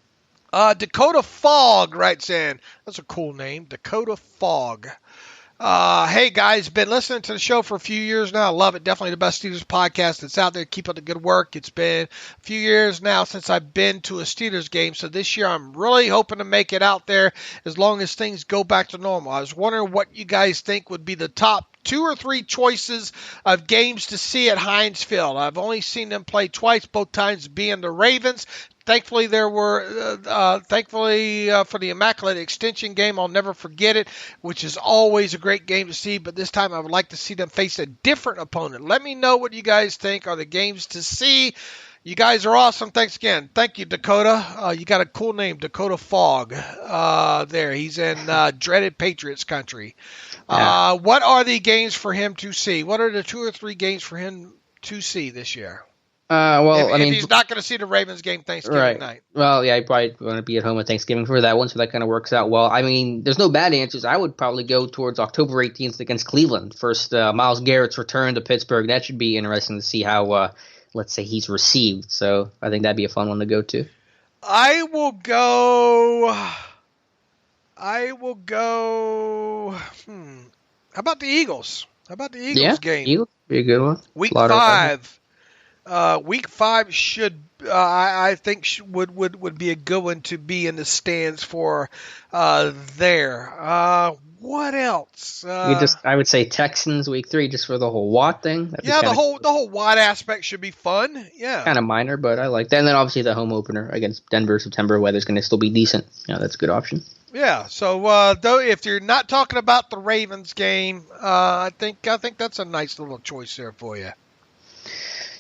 Dakota Fogg writes in. That's a cool name, Dakota Fogg. Hey guys, been listening to the show for a few years now. I love it. Definitely the best Steelers podcast that's out there. Keep up the good work. It's been a few years now since I've been to a Steelers game, so this year I'm really hoping to make it out there as long as things go back to normal. I was wondering what you guys think would be the top 2 or 3 choices of games to see at Heinz Field. I've only seen them play twice, both times being the Ravens. Thankfully, for the Immaculate Extension game, I'll never forget it, which is always a great game to see. But this time, I would like to see them face a different opponent. Let me know what you guys think are the games to see. You guys are awesome. Thanks again. Thank you, Dakota. You got a cool name, Dakota Fogg. There, he's in dreaded Patriots country. Yeah. What are the games for him to see? What are the 2 or 3 games for him to see this year? If he's not going to see the Ravens game Thanksgiving night. Well, yeah, I probably want to be at home at Thanksgiving for that one, so that kind of works out well. I mean, there's no bad answers. I would probably go towards October 18th against Cleveland. First, Myles Garrett's return to Pittsburgh. That should be interesting to see how, let's say, he's received. So I think that'd be a fun one to go to. I will go. How about the Eagles? How about the Eagles game? Eagles be a good one. Week 5. Week 5 should, I think, would be a good one to be in the stands for there. What else? I would say Texans Week 3 just for the whole Watt thing. The whole Watt aspect should be fun. Yeah, kind of minor, but I like that. And then obviously the home opener against Denver, September. Weather's going to still be decent. That's a good option. Yeah. So though, if you're not talking about the Ravens game, I think that's a nice little choice there for you.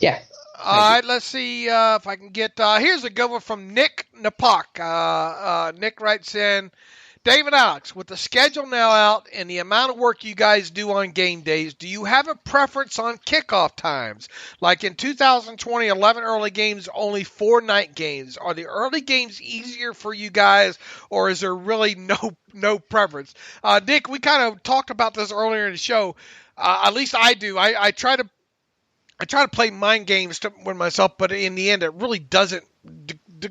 Yeah. All right, let's see if I can get here's a good one from Nick Napak. Nick writes in, David Alex, with the schedule now out and the amount of work you guys do on game days, do you have a preference on kickoff times? Like in 2020, 11 early games, only 4 night games. Are the early games easier for you guys, or is there really no preference? Nick, we kind of talked about this earlier in the show. At least I do. I try to play mind games with myself, but in the end, it really doesn't,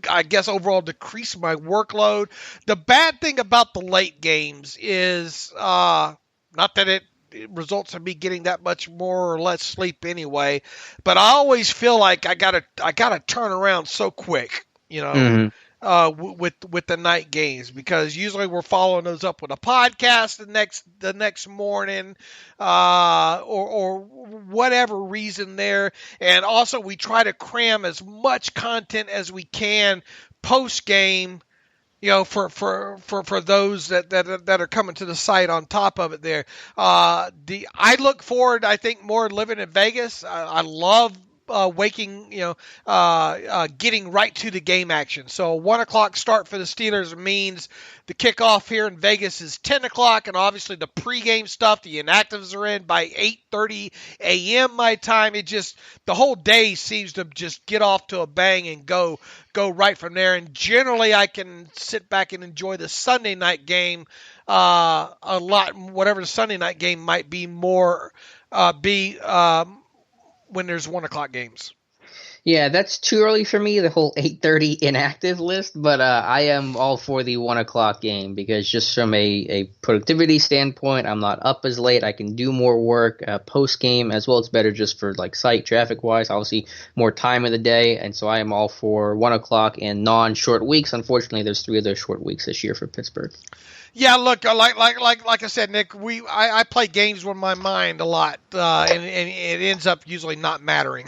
I guess, overall decrease my workload. The bad thing about the late games is not that it results in me getting that much more or less sleep anyway, but I always feel like I gotta turn around so quick, with the night games, because usually we're following those up with a podcast the next morning, or whatever reason there. And also we try to cram as much content as we can post game, for those that are coming to the site on top of it there. I look forward, I think, more living in Vegas. I love getting right to the game action. So 1 o'clock start for the Steelers means the kickoff here in Vegas is 10 o'clock, and obviously the pregame stuff, the inactives are in by 8:30 a.m. my time. The whole day seems to just get off to a bang and go right from there. And generally I can sit back and enjoy the Sunday night game a lot, whatever the Sunday night game might be when there's 1 o'clock games. Yeah, that's too early for me, the whole 8:30 inactive list, but I am all for the 1 o'clock game, because just from a productivity standpoint, I'm not up as late. I can do more work post-game as well. It's better just for site traffic-wise, obviously more time of the day, and so I am all for 1 o'clock and non-short weeks. Unfortunately, there's 3 of those short weeks this year for Pittsburgh. Yeah, look, like I said, Nick, I play games with my mind a lot, and it ends up usually not mattering.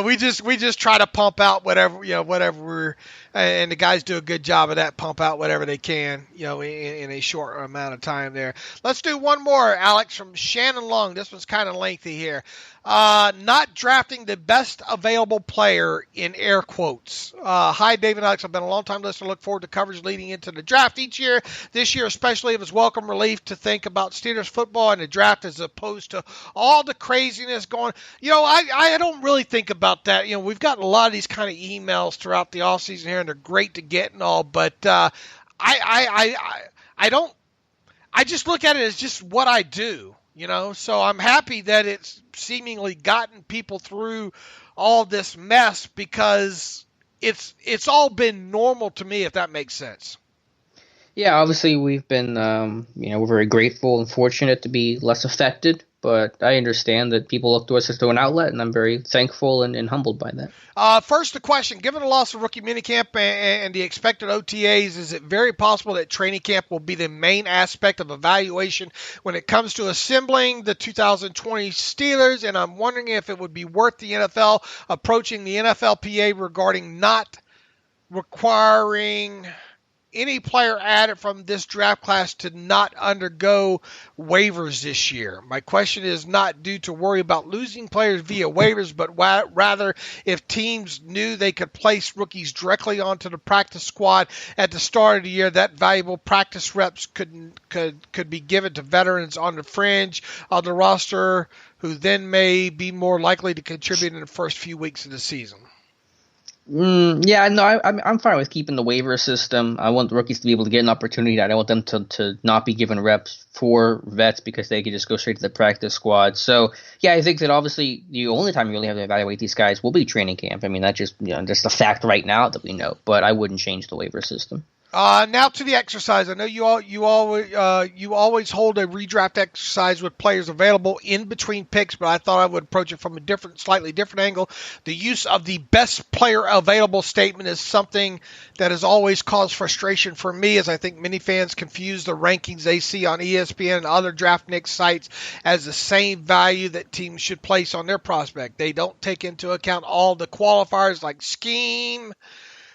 We just try to pump out whatever And the guys do a good job of that, pump out whatever they can, in a short amount of time there. Let's do one more, Alex, from Shannon Long. This one's kind of lengthy here. Not drafting the best available player in air quotes. Hi, David Alex. I've been a long-time listener. Look forward to coverage leading into the draft each year. This year especially, it was welcome relief to think about Steelers football and the draft as opposed to all the craziness going. I don't really think about that. We've gotten a lot of these kind of emails throughout the offseason here, and they're great to get and all, but I don't. I just look at it as just what I do. So I'm happy that it's seemingly gotten people through all this mess because it's all been normal to me, if that makes sense. Yeah, obviously we've been, we're very grateful and fortunate to be less affected, but I understand that people look to us as to an outlet, and I'm very thankful and humbled by that. First, the question, given the loss of rookie minicamp and the expected OTAs, is it very possible that training camp will be the main aspect of evaluation when it comes to assembling the 2020 Steelers? And I'm wondering if it would be worth the NFL approaching the NFLPA regarding not requiring any player added from this draft class to not undergo waivers this year. My question is not due to worry about losing players via waivers, but rather if teams knew they could place rookies directly onto the practice squad at the start of the year, that valuable practice reps could be given to veterans on the fringe of the roster who then may be more likely to contribute in the first few weeks of the season. I'm fine with keeping the waiver system. I want the rookies to be able to get an opportunity. I don't want them to not be given reps for vets because they could just go straight to the practice squad. So, yeah, I think that obviously the only time you really have to evaluate these guys will be training camp. I mean, that's just a fact right now that we know. But I wouldn't change the waiver system. Now to the exercise. I know you always hold a redraft exercise with players available in between picks, but I thought I would approach it from a slightly different angle. The use of the best player available statement is something that has always caused frustration for me, as I think many fans confuse the rankings they see on ESPN and other DraftNix sites as the same value that teams should place on their prospect. They don't take into account all the qualifiers like scheme,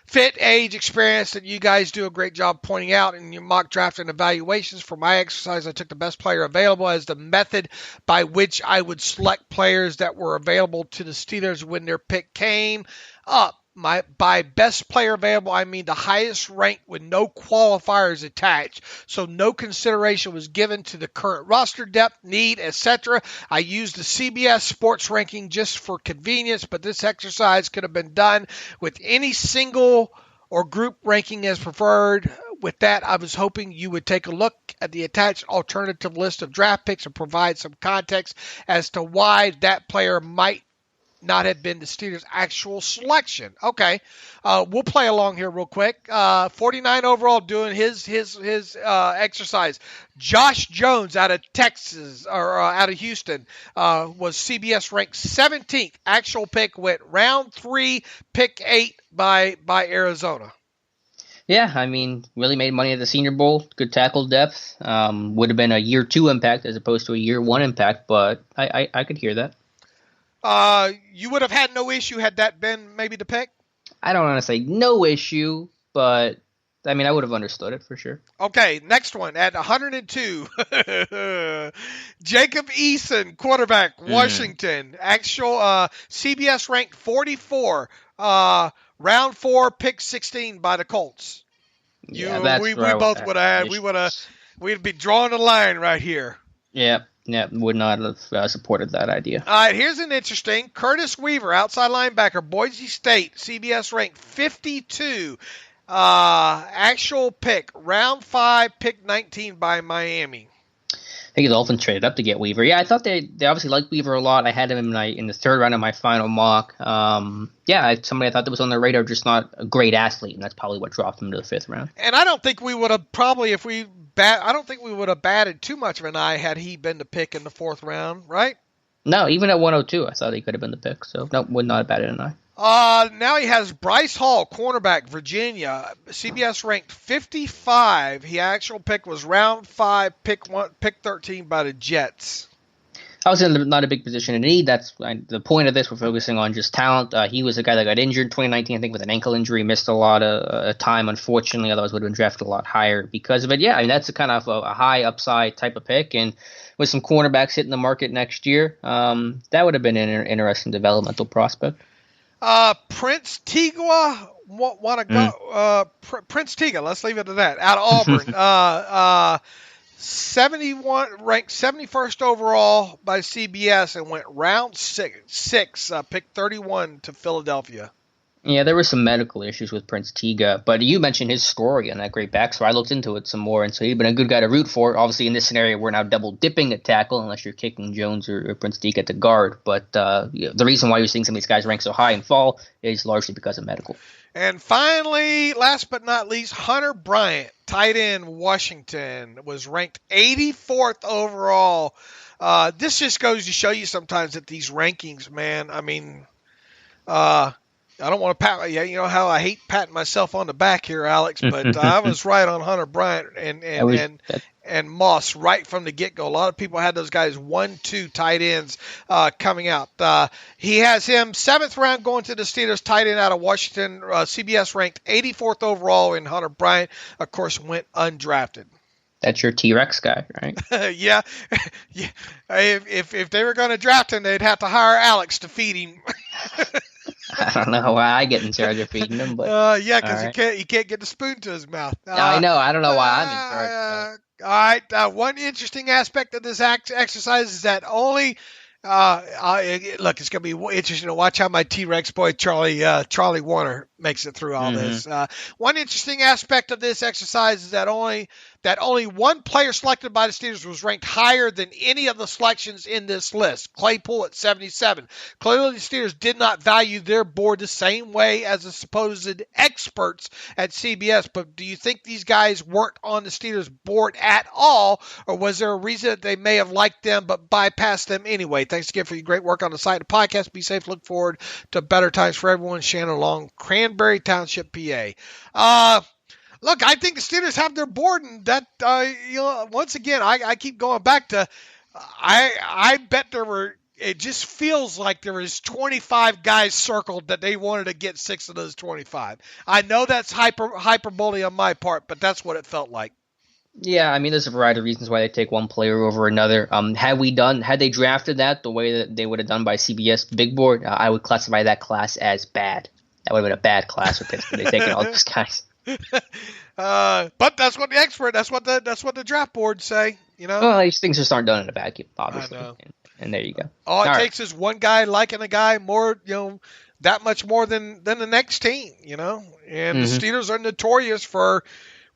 fit, age, experience that you guys do a great job pointing out in your mock draft and evaluations. For my exercise, I took the best player available as the method by which I would select players that were available to the Steelers when their pick came up. By best player available, I mean the highest rank with no qualifiers attached. So no consideration was given to the current roster depth, need, etc. I used the CBS sports ranking just for convenience, but this exercise could have been done with any single or group ranking as preferred. With that, I was hoping you would take a look at the attached alternative list of draft picks and provide some context as to why that player might not have been the Steelers' actual selection. Okay, we'll play along here real quick. 49 overall doing his exercise. Josh Jones out of Texas or out of Houston was CBS ranked 17th. Actual pick went round 3, pick 8 by Arizona. Yeah, I mean, really made money at the Senior Bowl. Good tackle depth. Would have been a year 2 impact as opposed to a year 1 impact, but I could hear that. You would have had no issue had that been maybe the pick? I don't want to say no issue, but I mean, I would have understood it for sure. Okay, next one at 102. Jacob Eason, quarterback, Washington. Actual CBS ranked 44. Round 4, pick 16 by the Colts. We both would have had. We'd be drawing a line right here. Yeah, would not have supported that idea. All right, here's an interesting. Kurtis Weaver, outside linebacker, Boise State, CBS ranked 52. Actual pick, round 5, pick 19 by Miami. I think the Dolphins traded up to get Weaver. Yeah, I thought they obviously liked Weaver a lot. I had him in the 3rd round of my final mock. Somebody I thought that was on their radar, just not a great athlete, and that's probably what dropped him to the 5th round. And I don't think we would have probably, I don't think we would have batted too much of an eye had he been the pick in the 4th round, right? No, even at 102, I thought he could have been the pick. So, no, would not have batted an eye. Now he has Bryce Hall, cornerback, Virginia. CBS ranked 55. His actual pick was round 5, pick 13 by the Jets. Obviously, not a big position in need. That's the point of this. We're focusing on just talent. He was a guy that got injured in 2019, I think, with an ankle injury. Missed a lot of time, unfortunately. Otherwise, would have been drafted a lot higher because of it. Yeah, I mean, that's a kind of a high upside type of pick. And with some cornerbacks hitting the market next year, that would have been an interesting developmental prospect. Prince Tigua want to go. Prince Tiga, let's leave it at that. Out of Auburn. 71 ranked 71st overall by CBS and went round six, picked 31 to Philadelphia. Yeah, there were some medical issues with Prince Tiga, but you mentioned his story and that great back, so I looked into it some more, and so he'd been a good guy to root for. Obviously, in this scenario, we're now double dipping at tackle, unless you're kicking Jones or Prince Tiga at the guard. But the reason why you're seeing some of these guys rank so high and fall is largely because of medical. And finally, last but not least, Hunter Bryant, tight end, Washington, was ranked 84th overall. This just goes to show you sometimes that these rankings, man, I mean, I don't want to pat, you know how I hate patting myself on the back here, Alex, but I was right on Hunter Bryant and Moss right from the get-go. A lot of people had those guys 1-2 tight ends coming out. He has him 7th round going to the Steelers, tight end out of Washington. CBS ranked 84th overall, and Hunter Bryant, of course, went undrafted. That's your T-Rex guy, right? Yeah. If they were going to draft him, they'd have to hire Alex to feed him. I don't know why I get in charge of feeding him, but yeah, because he can't get the spoon to his mouth. I know. I don't know why I'm in charge. All right. One interesting aspect of this exercise is that only. Look, it's going to be interesting to watch how my T-Rex boy Charlie Warner makes it through all this. One interesting aspect of this exercise is that only one player selected by the Steelers was ranked higher than any of the selections in this list. Claypool at 77. Clearly, the Steelers did not value their board the same way as the supposed experts at CBS. But do you think these guys weren't on the Steelers board at all, or was there a reason that they may have liked them but bypassed them anyway? Thanks again for your great work on the site and podcast. Be safe. Look forward to better times for everyone. Shannon Long, Cranberry Township, PA. Look, I think the Steelers have their board, and that, once again, I keep going back to, I bet it just feels like there was 25 guys circled that they wanted to get 6 of those 25. I know that's hyperbole on my part, but that's what it felt like. Yeah, I mean, there's a variety of reasons why they take one player over another. Had they drafted that the way that they would have done by CBS Big Board, I would classify that class as bad. That would have been a bad class for Pittsburgh. They've taken all those guys. But that's what the draft boards say, you know. Well, these things just aren't done in a vacuum, obviously. And there you go. All it takes is one guy liking a guy more, that much more than the next team, And the Steelers are notorious for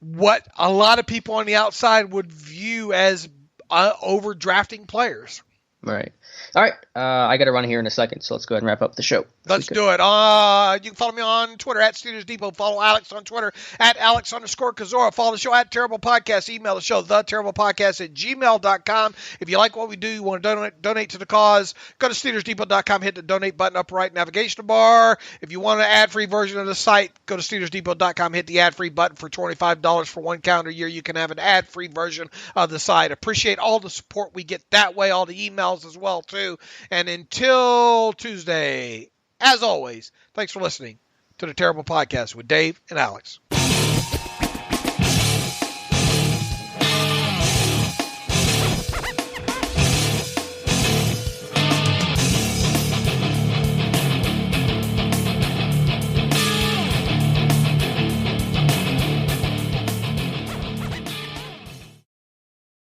what a lot of people on the outside would view as overdrafting players. Right. All right. I got to run here in a second, so let's go ahead and wrap up the show. Let's do it. You can follow me on Twitter at Steelers Depot. Follow Alex on Twitter at Alex_Kozora. Follow the show at Terrible Podcast. Email the show, theterriblepodcast@gmail.com. If you like what we do, you want to donate to the cause, go to SteelersDepot.com, hit the donate button up right navigational bar. If you want an ad-free version of the site, go to SteelersDepot.com, hit the ad-free button. For $25 for one calendar year, you can have an ad-free version of the site. Appreciate all the support we get that way, all the emails as well, too. And until Tuesday, as always, thanks for listening to the Terrible Podcast with Dave and Alex.